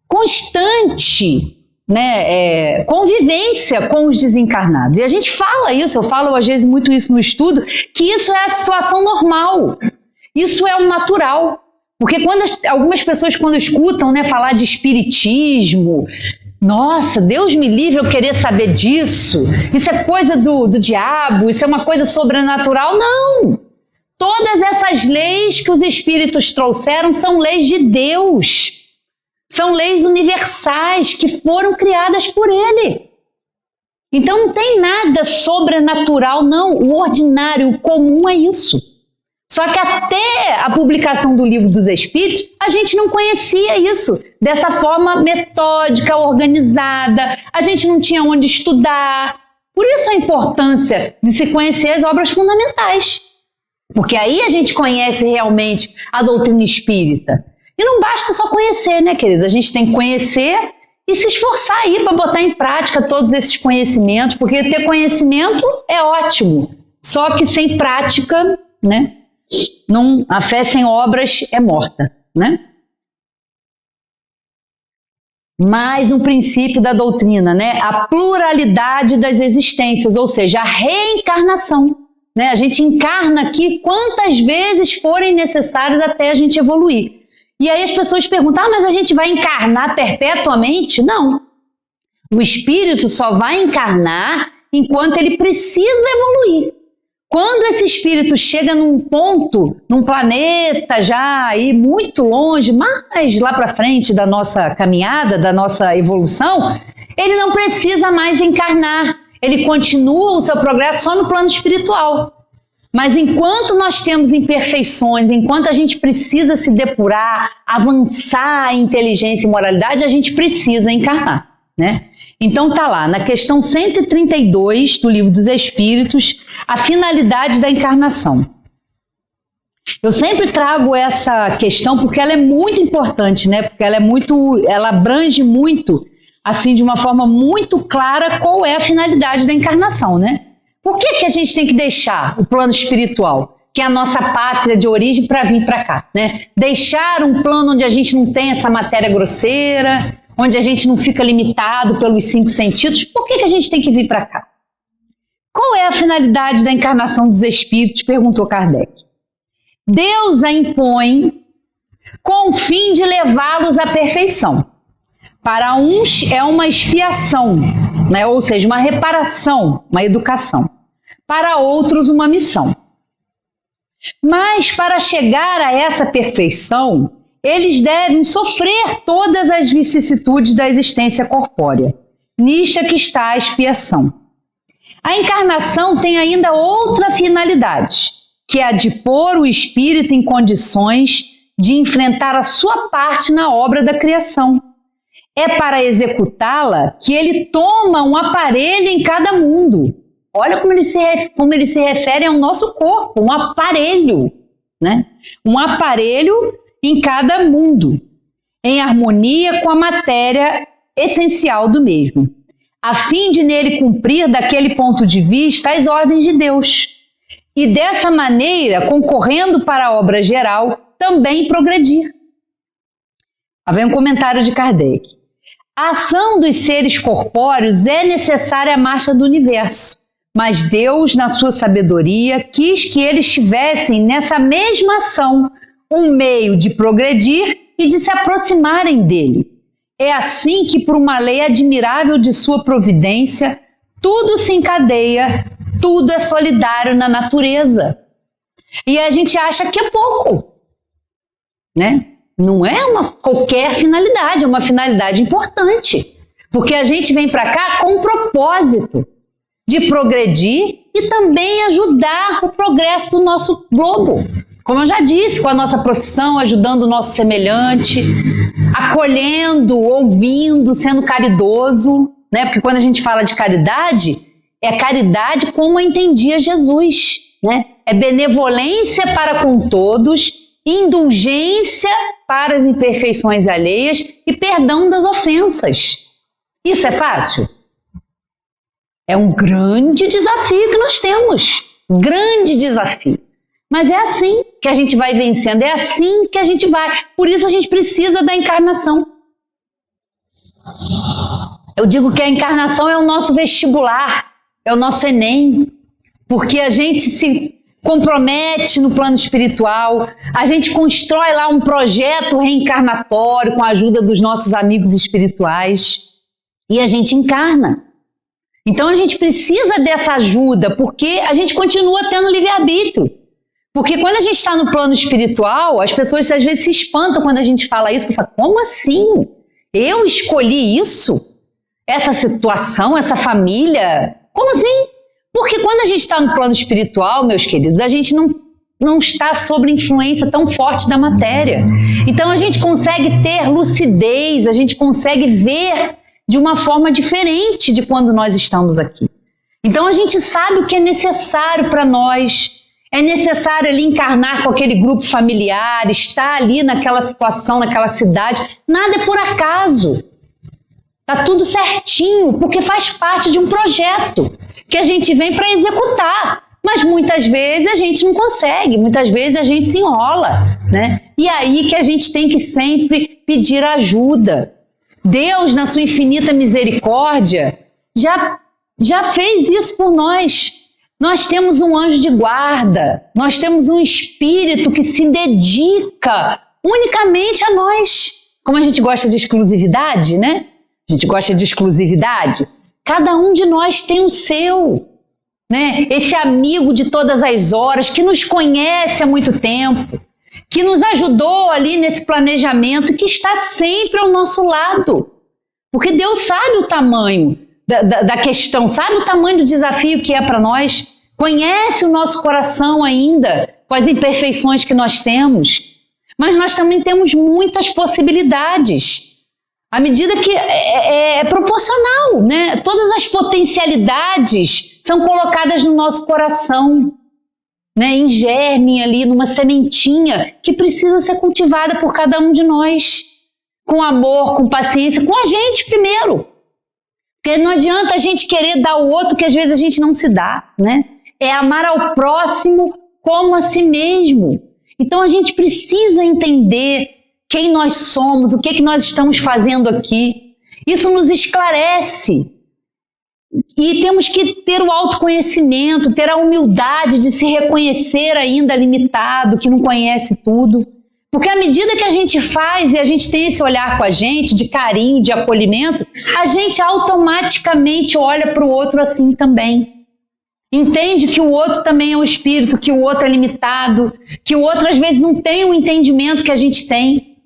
constante, né, convivência com os desencarnados. E a gente fala isso, eu falo às vezes muito isso no estudo, que isso é a situação normal, isso é o natural. Porque algumas pessoas quando escutam, né, falar de espiritismo, nossa, Deus me livre eu querer saber disso, isso é coisa do diabo, isso é uma coisa sobrenatural. Não! Todas essas leis que os espíritos trouxeram são leis de Deus. São leis universais que foram criadas por Ele. Então não tem nada sobrenatural, não. O ordinário, o comum é isso. Só que até a publicação do Livro dos Espíritos, a gente não conhecia isso dessa forma metódica, organizada. A gente não tinha onde estudar. Por isso a importância de se conhecer as obras fundamentais. Porque aí a gente conhece realmente a doutrina espírita. E não basta só conhecer, né, queridos? A gente tem que conhecer e se esforçar aí para botar em prática todos esses conhecimentos, porque ter conhecimento é ótimo, só que sem prática, né, a fé sem obras é morta, né? Mais um princípio da doutrina, né? A pluralidade das existências, ou seja, a reencarnação, né? A gente encarna aqui quantas vezes forem necessárias até a gente evoluir. E aí as pessoas perguntam, mas a gente vai encarnar perpetuamente? Não. O espírito só vai encarnar enquanto ele precisa evoluir. Quando esse espírito chega num ponto, num planeta já aí muito longe, mais lá para frente da nossa caminhada, da nossa evolução, ele não precisa mais encarnar. Ele continua o seu progresso só no plano espiritual. Mas enquanto nós temos imperfeições, enquanto a gente precisa se depurar, avançar em inteligência e moralidade, a gente precisa encarnar, né? Então tá lá, na questão 132 do Livro dos Espíritos, a finalidade da encarnação. Eu sempre trago essa questão porque ela é muito importante, né? Porque ela abrange muito, assim, de uma forma muito clara qual é a finalidade da encarnação, né? Por que a gente tem que deixar o plano espiritual, que é a nossa pátria de origem, para vir para cá, né? Deixar um plano onde a gente não tem essa matéria grosseira, onde a gente não fica limitado pelos 5 sentidos. Por que a gente tem que vir para cá? Qual é a finalidade da encarnação dos espíritos? Perguntou Kardec. Deus a impõe com o fim de levá-los à perfeição. Para uns é uma expiação, né? Ou seja, uma reparação, uma educação. Para outros, uma missão. Mas para chegar a essa perfeição, eles devem sofrer todas as vicissitudes da existência corpórea. Nisto é que está a expiação. A encarnação tem ainda outra finalidade, que é a de pôr o espírito em condições de enfrentar a sua parte na obra da criação. É para executá-la que ele toma um aparelho em cada mundo. Olha como ele se refere ao nosso corpo, um aparelho, né? Um aparelho em cada mundo, em harmonia com a matéria essencial do mesmo, a fim de nele cumprir, daquele ponto de vista, as ordens de Deus. E dessa maneira, concorrendo para a obra geral, também progredir. Aí vem um comentário de Kardec. A ação dos seres corpóreos é necessária à marcha do universo, mas Deus, na sua sabedoria, quis que eles tivessem nessa mesma ação um meio de progredir e de se aproximarem dele. É assim que, por uma lei admirável de sua providência, tudo se encadeia, tudo é solidário na natureza. E a gente acha que é pouco, né? Não é qualquer finalidade, é uma finalidade importante. Porque a gente vem para cá com um propósito de progredir e também ajudar o progresso do nosso globo. Como eu já disse, com a nossa profissão, ajudando o nosso semelhante, acolhendo, ouvindo, sendo caridoso, né? Porque quando a gente fala de caridade, é caridade como entendia Jesus, né? É benevolência para com todos, indulgência para as imperfeições alheias e perdão das ofensas. Isso é fácil? É um grande desafio que nós temos. Grande desafio. Mas é assim que a gente vai vencendo, é assim que a gente vai. Por isso a gente precisa da encarnação. Eu digo que a encarnação é o nosso vestibular, é o nosso Enem. Porque a gente se compromete no plano espiritual, a gente constrói lá um projeto reencarnatório com a ajuda dos nossos amigos espirituais e a gente encarna. Então a gente precisa dessa ajuda porque a gente continua tendo livre-arbítrio. Porque quando a gente está no plano espiritual, as pessoas às vezes se espantam quando a gente fala isso, falam, como assim? Eu escolhi isso? Essa situação, essa família? Como assim? Porque quando a gente está no plano espiritual, meus queridos, a gente não está sob influência tão forte da matéria. Então a gente consegue ter lucidez, a gente consegue ver de uma forma diferente de quando nós estamos aqui. Então a gente sabe o que é necessário para nós. É necessário ali encarnar com aquele grupo familiar, estar ali naquela situação, naquela cidade. Nada é por acaso. Tá tudo certinho, porque faz parte de um projeto que a gente vem para executar. Mas muitas vezes a gente não consegue, muitas vezes a gente se enrola, né? E aí que a gente tem que sempre pedir ajuda. Deus, na sua infinita misericórdia, já fez isso por nós. Nós temos um anjo de guarda, nós temos um espírito que se dedica unicamente a nós. Como a gente gosta de exclusividade, né? A gente gosta de exclusividade. Cada um de nós tem o seu, né? Esse amigo de todas as horas, que nos conhece há muito tempo, que nos ajudou ali nesse planejamento, que está sempre ao nosso lado. Porque Deus sabe o tamanho da questão, sabe o tamanho do desafio que é para nós, conhece o nosso coração ainda, com as imperfeições que nós temos, mas nós também temos muitas possibilidades, à medida que é proporcional, né? Todas as potencialidades são colocadas no nosso coração, né? Em germe ali, numa sementinha que precisa ser cultivada por cada um de nós, com amor, com paciência, com a gente primeiro. Porque não adianta a gente querer dar ao outro que às vezes a gente não se dá, né? É amar ao próximo como a si mesmo. Então a gente precisa entender quem nós somos, o que nós estamos fazendo aqui. Isso nos esclarece. E temos que ter o autoconhecimento, ter a humildade de se reconhecer ainda limitado, que não conhece tudo. Porque à medida que a gente faz e a gente tem esse olhar com a gente, de carinho, de acolhimento, a gente automaticamente olha para o outro assim também. Entende que o outro também é um espírito, que o outro é limitado, que o outro às vezes não tem o entendimento que a gente tem,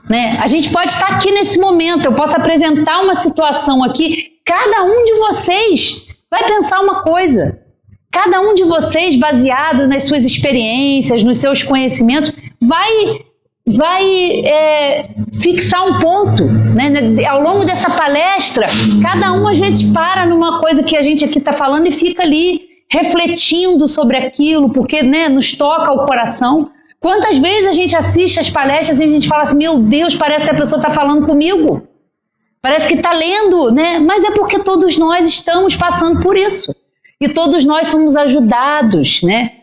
né? A gente pode estar aqui nesse momento, eu posso apresentar uma situação aqui, cada um de vocês vai pensar uma coisa. Cada um de vocês, baseado nas suas experiências, nos seus conhecimentos, vai fixar um ponto, né? Ao longo dessa palestra, cada um às vezes para numa coisa que a gente aqui está falando e fica ali refletindo sobre aquilo, porque, né, nos toca o coração. Quantas vezes a gente assiste as palestras e a gente fala assim, meu Deus, parece que a pessoa está falando comigo, parece que está lendo, né? Mas é porque todos nós estamos passando por isso e todos nós somos ajudados, né?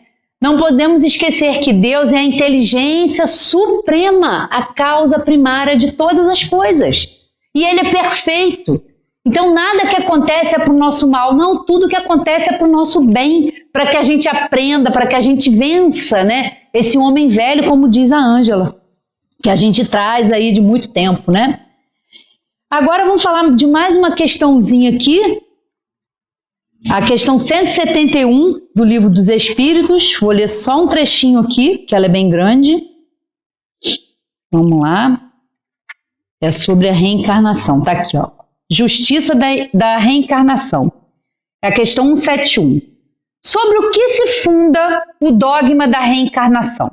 Não podemos esquecer que Deus é a inteligência suprema, a causa primária de todas as coisas. E Ele é perfeito. Então nada que acontece é para o nosso mal, não, tudo que acontece é para o nosso bem, para que a gente aprenda, para que a gente vença, né? Esse homem velho, como diz a Ângela, que a gente traz aí de muito tempo, né? Agora vamos falar de mais uma questãozinha aqui. A questão 171 do Livro dos Espíritos, vou ler só um trechinho aqui, que ela é bem grande. Vamos lá. É sobre a reencarnação. Tá aqui, ó. Justiça da reencarnação. É a questão 171. Sobre o que se funda o dogma da reencarnação?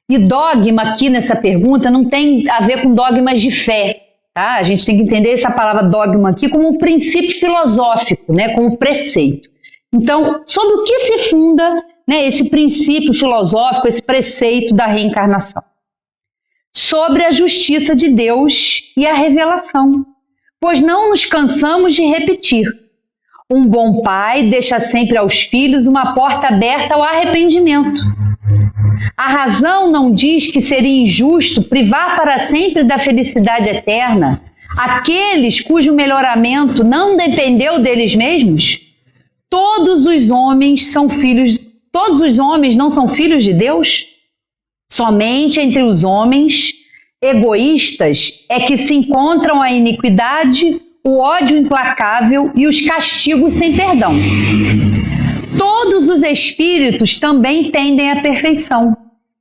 E dogma aqui nessa pergunta não tem a ver com dogmas de fé, tá? A gente tem que entender essa palavra dogma aqui como um princípio filosófico, né? Como preceito. Então, sobre o que se funda, né, esse princípio filosófico, esse preceito da reencarnação? Sobre a justiça de Deus e a revelação, pois não nos cansamos de repetir. Um bom pai deixa sempre aos filhos uma porta aberta ao arrependimento. A razão não diz que seria injusto privar para sempre da felicidade eterna aqueles cujo melhoramento não dependeu deles mesmos? Todos os homens não são filhos de Deus? Somente entre os homens egoístas é que se encontram a iniquidade, o ódio implacável e os castigos sem perdão. Todos os espíritos também tendem à perfeição,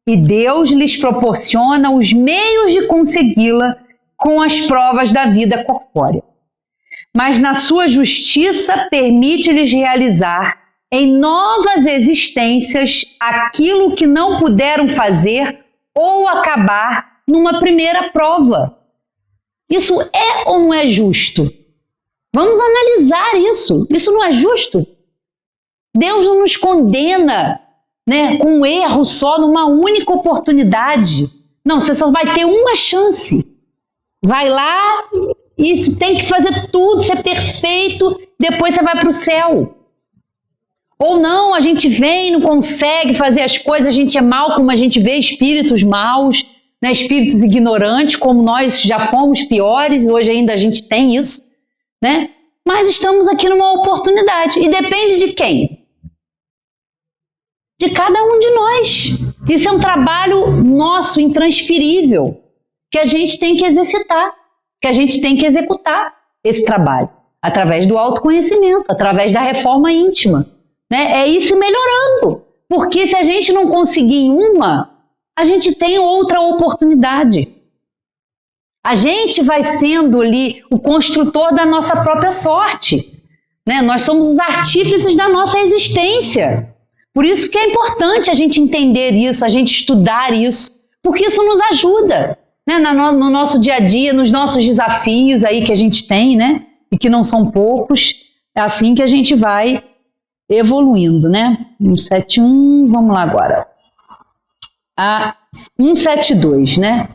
e Deus lhes proporciona os meios de consegui-la com as provas da vida corpórea. Mas na sua justiça permite-lhes realizar em novas existências aquilo que não puderam fazer ou acabar numa primeira prova. Isso é ou não é justo? Vamos analisar isso. Isso não é justo? Deus não nos condena, né, com um erro só numa única oportunidade. Não, você só vai ter uma chance. Vai lá e tem que fazer tudo, ser perfeito, depois você vai para o céu. Ou não, a gente vem, não consegue fazer as coisas, a gente é mau, como a gente vê espíritos maus, né, espíritos ignorantes, como nós já fomos piores, hoje ainda a gente tem isso, né? Mas estamos aqui numa oportunidade. E depende de quem? De cada um de nós. Isso é um trabalho nosso, intransferível, que a gente tem que exercitar, que a gente tem que executar esse trabalho, através do autoconhecimento, através da reforma íntima. Né? É isso melhorando, porque se a gente não conseguir em uma, a gente tem outra oportunidade. A gente vai sendo ali o construtor da nossa própria sorte, né? Nós somos os artífices da nossa existência. Por isso que é importante a gente entender isso, a gente estudar isso, porque isso nos ajuda, né? No nosso dia a dia, nos nossos desafios aí que a gente tem, né? E que não são poucos. É assim que a gente vai evoluindo, né? 171, vamos lá agora. A 172, né?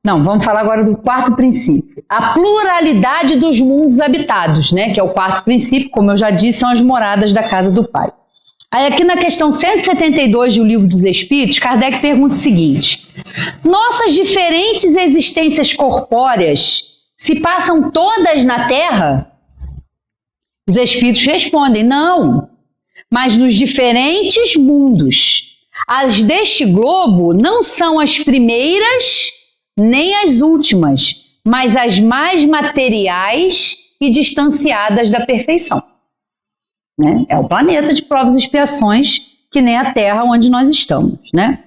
Não, vamos falar agora do quarto princípio. A pluralidade dos mundos habitados, né? Que é o quarto princípio, como eu já disse, são as moradas da casa do Pai. Aí aqui na questão 172 do Livro dos Espíritos, Kardec pergunta o seguinte: nossas diferentes existências corpóreas se passam todas na Terra? Os Espíritos respondem: não, mas nos diferentes mundos. As deste globo não são as primeiras nem as últimas, mas as mais materiais e distanciadas da perfeição. Né? É o planeta de provas e expiações, que nem a Terra onde nós estamos. Né?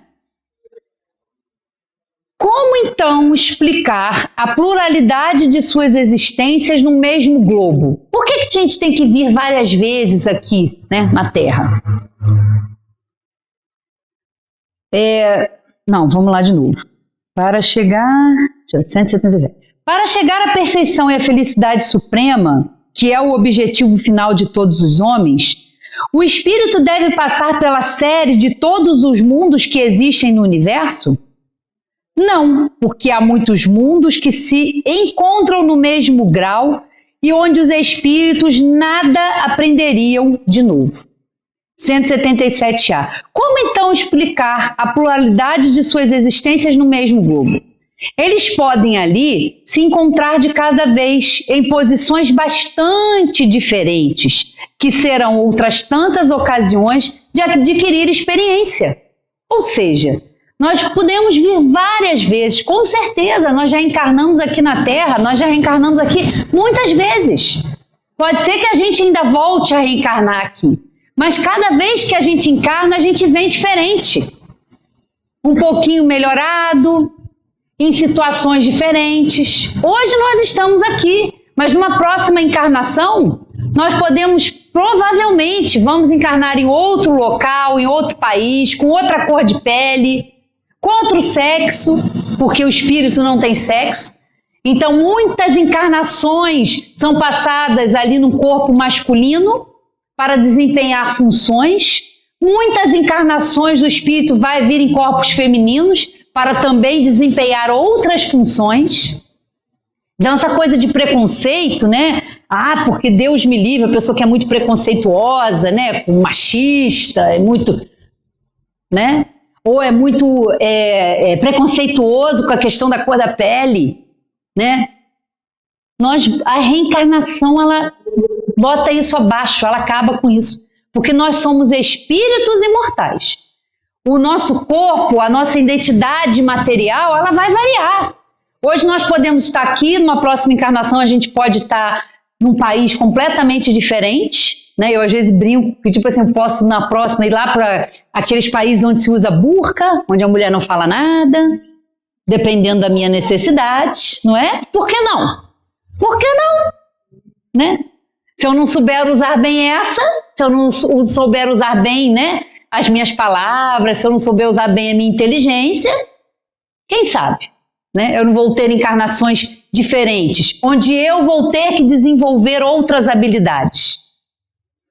Como então explicar a pluralidade de suas existências no mesmo globo? Por que a gente tem que vir várias vezes aqui, né, na Terra? Não, vamos lá de novo. Para chegar... 177. Para chegar à perfeição e à felicidade suprema, que é o objetivo final de todos os homens, o espírito deve passar pela série de todos os mundos que existem no universo? Não, porque há muitos mundos que se encontram no mesmo grau e onde os espíritos nada aprenderiam de novo. 177A. Como então explicar a pluralidade de suas existências no mesmo globo? Eles podem ali se encontrar de cada vez em posições bastante diferentes, que serão outras tantas ocasiões de adquirir experiência. Ou seja, nós podemos vir várias vezes, com certeza, nós já encarnamos aqui na Terra, nós já reencarnamos aqui muitas vezes. Pode ser que a gente ainda volte a reencarnar aqui, mas cada vez que a gente encarna, a gente vem diferente. Um pouquinho melhorado, em situações diferentes. Hoje nós estamos aqui, mas numa próxima encarnação, nós podemos, provavelmente, vamos encarnar em outro local, em outro país, com outra cor de pele, com outro sexo, porque o espírito não tem sexo. Então, muitas encarnações são passadas ali no corpo masculino para desempenhar funções. Muitas encarnações do espírito vai vir em corpos femininos para também desempenhar outras funções. Então, essa coisa de preconceito, né? Ah, porque Deus me livre, a pessoa que é muito preconceituosa, né? Machista, é muito, né? Ou é muito preconceituoso com a questão da cor da pele, né? A reencarnação, ela bota isso abaixo, ela acaba com isso. Porque nós somos espíritos imortais. O nosso corpo, a nossa identidade material, ela vai variar. Hoje nós podemos estar aqui, numa próxima encarnação a gente pode estar num país completamente diferente, né? Eu às vezes brinco, que tipo assim, eu posso na próxima ir lá para aqueles países onde se usa burca, onde a mulher não fala nada, dependendo da minha necessidade, não é? Por que não? Por que não? Né? Se eu não souber usar bem se eu não souber usar bem, né, as minhas palavras, se eu não souber usar bem a minha inteligência, quem sabe? Né? Eu não vou ter encarnações diferentes, onde eu vou ter que desenvolver outras habilidades,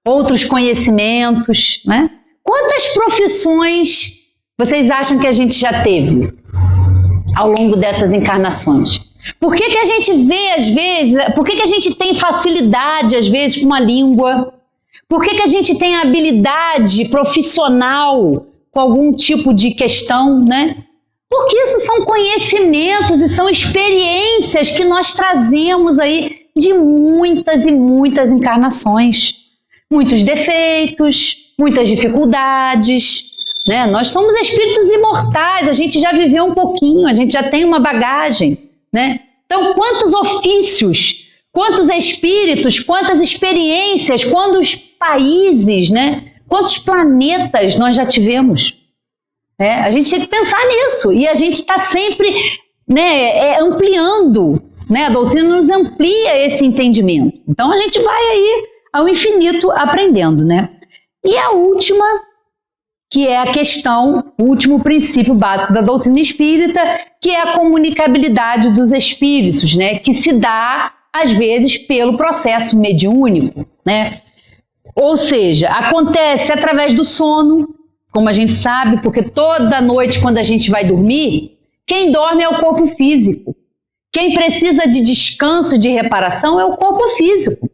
outros conhecimentos, né? Quantas profissões vocês acham que a gente já teve ao longo dessas encarnações? Por que a gente vê às vezes, por que a gente tem facilidade às vezes com uma língua? Por que a gente tem habilidade profissional com algum tipo de questão, né? Porque isso são conhecimentos e são experiências que nós trazemos aí de muitas e muitas encarnações. Muitos defeitos, muitas dificuldades, né? Nós somos espíritos imortais, a gente já viveu um pouquinho, a gente já tem uma bagagem, né? Então, quantos ofícios, quantos espíritos, quantas experiências, quantos países, né? Quantos planetas nós já tivemos? A gente tem que pensar nisso e a gente está sempre, né, ampliando, né? A doutrina nos amplia esse entendimento. Então a gente vai aí ao infinito aprendendo, né? E a última, que é a questão, o último princípio básico da doutrina espírita, que é a comunicabilidade dos espíritos, né? Que se dá às vezes pelo processo mediúnico, né? Ou seja, acontece através do sono, como a gente sabe, porque toda noite quando a gente vai dormir, quem dorme é o corpo físico. Quem precisa de descanso, de reparação é o corpo físico.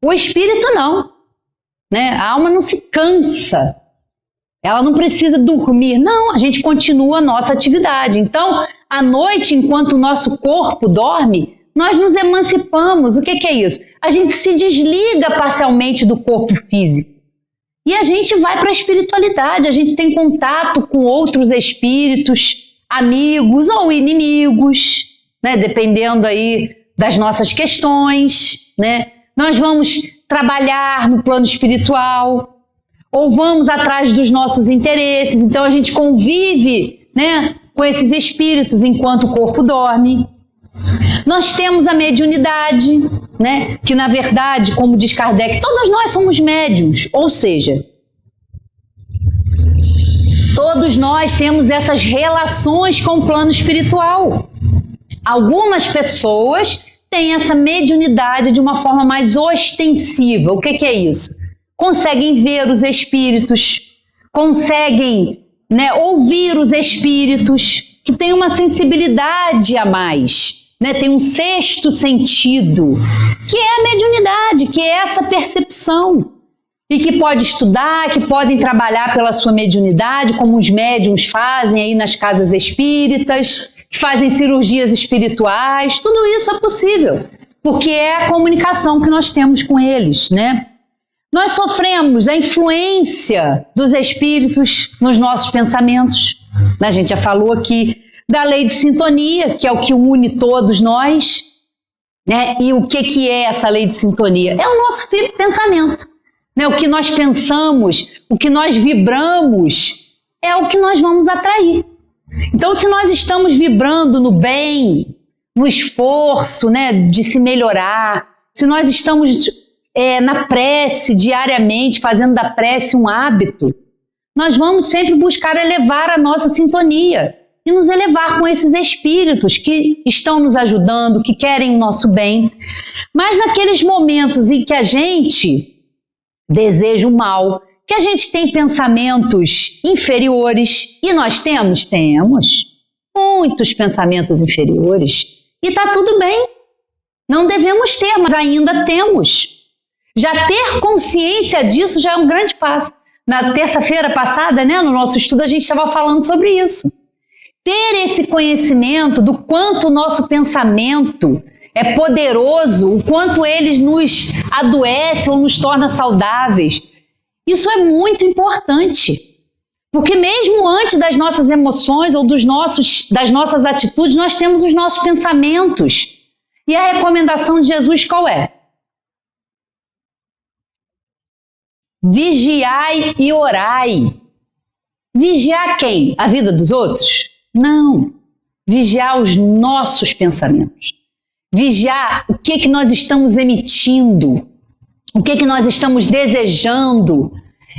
O espírito não, né? A alma não se cansa, ela não precisa dormir, não, a gente continua a nossa atividade. Então, à noite, enquanto o nosso corpo dorme, nós nos emancipamos. O que é isso? A gente se desliga parcialmente do corpo físico. E a gente vai para a espiritualidade, a gente tem contato com outros espíritos, amigos ou inimigos, né? Dependendo aí das nossas questões, né? Nós vamos trabalhar no plano espiritual ou vamos atrás dos nossos interesses, então a gente convive, né, com esses espíritos enquanto o corpo dorme. Nós temos a mediunidade, né? Que na verdade, como diz Kardec, todos nós somos médiuns, ou seja, todos nós temos essas relações com o plano espiritual. Algumas pessoas têm essa mediunidade de uma forma mais ostensiva. O que é isso? Conseguem ver os espíritos, conseguem, né, ouvir os espíritos, que têm uma sensibilidade a mais, né? Tem um sexto sentido, que é a mediunidade, que é essa percepção, e que pode estudar, que podem trabalhar pela sua mediunidade, como os médiuns fazem aí nas casas espíritas, que fazem cirurgias espirituais. Tudo isso é possível, porque é a comunicação que nós temos com eles, né? Nós sofremos a influência dos espíritos nos nossos pensamentos. A gente já falou aqui da lei de sintonia, que é o que une todos nós, né? E o que é essa lei de sintonia? É o nosso pensamento, né? O que nós pensamos, o que nós vibramos, é o que nós vamos atrair. Então, se nós estamos vibrando no bem, no esforço, né, de se melhorar, se nós estamos na prece diariamente, fazendo da prece um hábito, nós vamos sempre buscar elevar a nossa sintonia e nos elevar com esses espíritos que estão nos ajudando, que querem o nosso bem. Mas naqueles momentos em que a gente deseja o mal, que a gente tem pensamentos inferiores, e nós temos muitos pensamentos inferiores, e está tudo bem, não devemos ter, mas ainda temos. Já ter consciência disso já é um grande passo. Na terça-feira passada, né, no nosso estudo, a gente estava falando sobre isso. Ter esse conhecimento do quanto o nosso pensamento é poderoso, o quanto ele nos adoece ou nos torna saudáveis, isso é muito importante. Porque mesmo antes das nossas emoções ou das nossas atitudes, nós temos os nossos pensamentos. E a recomendação de Jesus qual é? Vigiai e orai. Vigiar quem? A vida dos outros? Não. Vigiar os nossos pensamentos. Vigiar o que nós estamos emitindo, o que nós estamos desejando.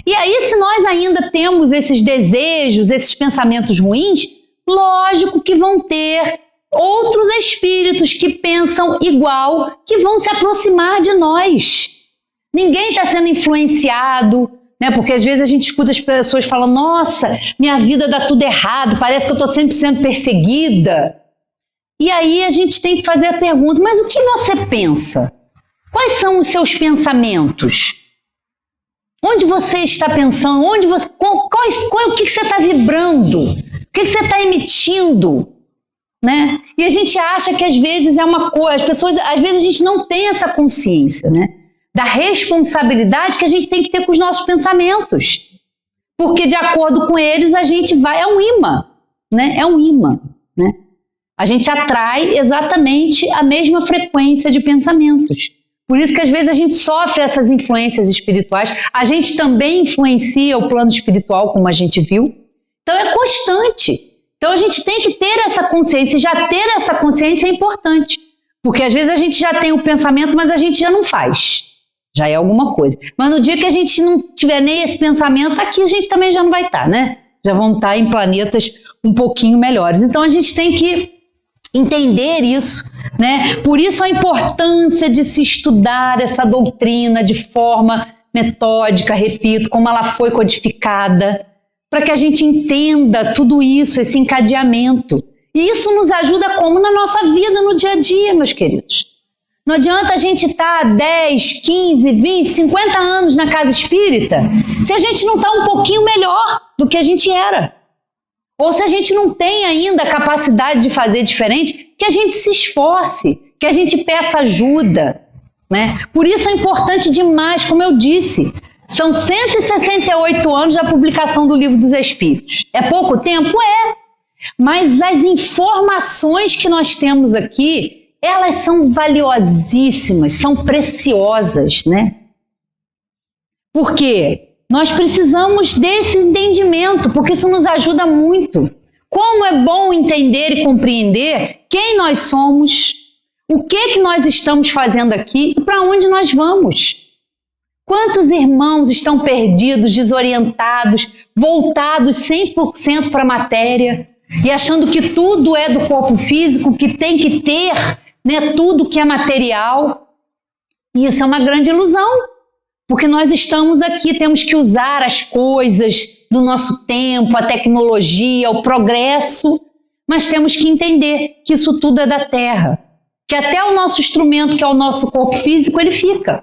E aí, se nós ainda temos esses desejos, esses pensamentos ruins, lógico que vão ter outros espíritos que pensam igual, que vão se aproximar de nós. Ninguém está sendo influenciado, né? Porque às vezes a gente escuta as pessoas falando: nossa, minha vida dá tudo errado, parece que eu estou sempre sendo perseguida. E aí a gente tem que fazer a pergunta: mas o que você pensa? Quais são os seus pensamentos? Onde você está pensando? O que você está vibrando? O que você está emitindo? Né? E a gente acha que às vezes é uma coisa, as pessoas, às vezes a gente não tem essa consciência, né? Da responsabilidade que a gente tem que ter com os nossos pensamentos. Porque de acordo com eles a gente vai, é um imã, né? É um imã, né? A gente atrai exatamente a mesma frequência de pensamentos. Por isso que às vezes a gente sofre essas influências espirituais. A gente também influencia o plano espiritual, como a gente viu. Então é constante. Então a gente tem que ter essa consciência. E já ter essa consciência é importante. Porque às vezes a gente já tem o pensamento, mas a gente já não faz. Já é alguma coisa. Mas no dia que a gente não tiver nem esse pensamento, aqui a gente também já não vai estar, né? Já vão estar em planetas um pouquinho melhores. Então a gente tem que entender isso, né? Por isso a importância de se estudar essa doutrina de forma metódica, repito, como ela foi codificada, para que a gente entenda tudo isso, esse encadeamento. E isso nos ajuda como na nossa vida, no dia a dia, meus queridos. Não adianta a gente estar 10, 15, 20, 50 anos na casa espírita se a gente não está um pouquinho melhor do que a gente era. Ou se a gente não tem ainda a capacidade de fazer diferente, que a gente se esforce, que a gente peça ajuda, né? Por isso é importante demais, como eu disse, são 168 anos da publicação do Livro dos Espíritos. É pouco tempo? É. Mas as informações que nós temos aqui, elas são valiosíssimas, são preciosas, né? Por quê? Nós precisamos desse entendimento, porque isso nos ajuda muito. Como é bom entender e compreender quem nós somos, o que nós estamos fazendo aqui e para onde nós vamos. Quantos irmãos estão perdidos, desorientados, voltados 100% para a matéria e achando que tudo é do corpo físico, que tem que ter, né, tudo que é material. E isso é uma grande ilusão. Porque nós estamos aqui, temos que usar as coisas do nosso tempo, a tecnologia, o progresso, mas temos que entender que isso tudo é da Terra. Que até o nosso instrumento, que é o nosso corpo físico, ele fica.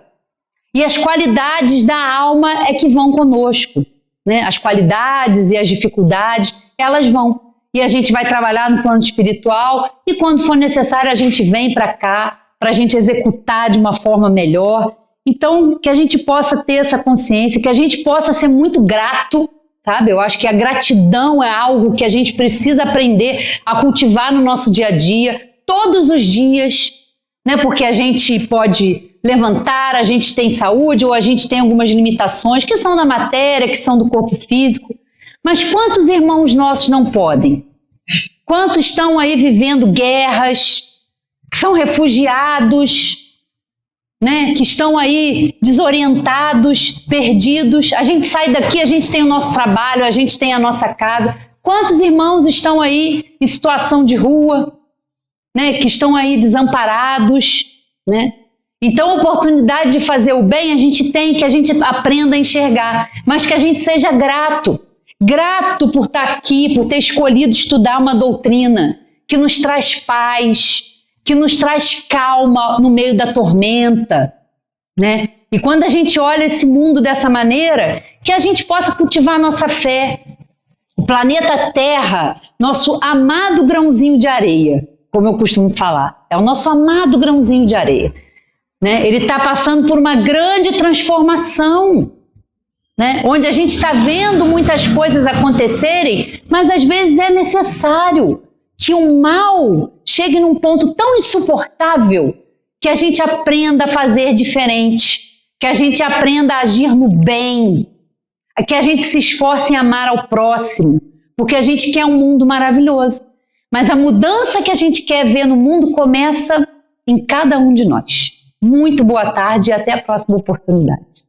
E as qualidades da alma é que vão conosco, né? As qualidades e as dificuldades, elas vão. E a gente vai trabalhar no plano espiritual e quando for necessário a gente vem para cá, para a gente executar de uma forma melhor. Então, que a gente possa ter essa consciência, que a gente possa ser muito grato, sabe? Eu acho que a gratidão é algo que a gente precisa aprender a cultivar no nosso dia a dia, todos os dias, né? Porque a gente pode levantar, a gente tem saúde ou a gente tem algumas limitações que são da matéria, que são do corpo físico. Mas quantos irmãos nossos não podem? Quantos estão aí vivendo guerras, que são refugiados, né? Que estão aí desorientados, perdidos. A gente sai daqui, a gente tem o nosso trabalho, a gente tem a nossa casa. Quantos irmãos estão aí em situação de rua, né? Que estão aí desamparados, né? Então, a oportunidade de fazer o bem a gente tem, que a gente aprenda a enxergar, mas que a gente seja grato. Grato por estar aqui, por ter escolhido estudar uma doutrina que nos traz paz, que nos traz calma no meio da tormenta, né? E quando a gente olha esse mundo dessa maneira, que a gente possa cultivar a nossa fé. O planeta Terra, nosso amado grãozinho de areia, como eu costumo falar, é o nosso amado grãozinho de areia, né? Ele está passando por uma grande transformação, né? Onde a gente está vendo muitas coisas acontecerem, mas às vezes é necessário que o mal chegue num ponto tão insuportável que a gente aprenda a fazer diferente, que a gente aprenda a agir no bem, que a gente se esforce em amar ao próximo, porque a gente quer um mundo maravilhoso. Mas a mudança que a gente quer ver no mundo começa em cada um de nós. Muito boa tarde e até a próxima oportunidade.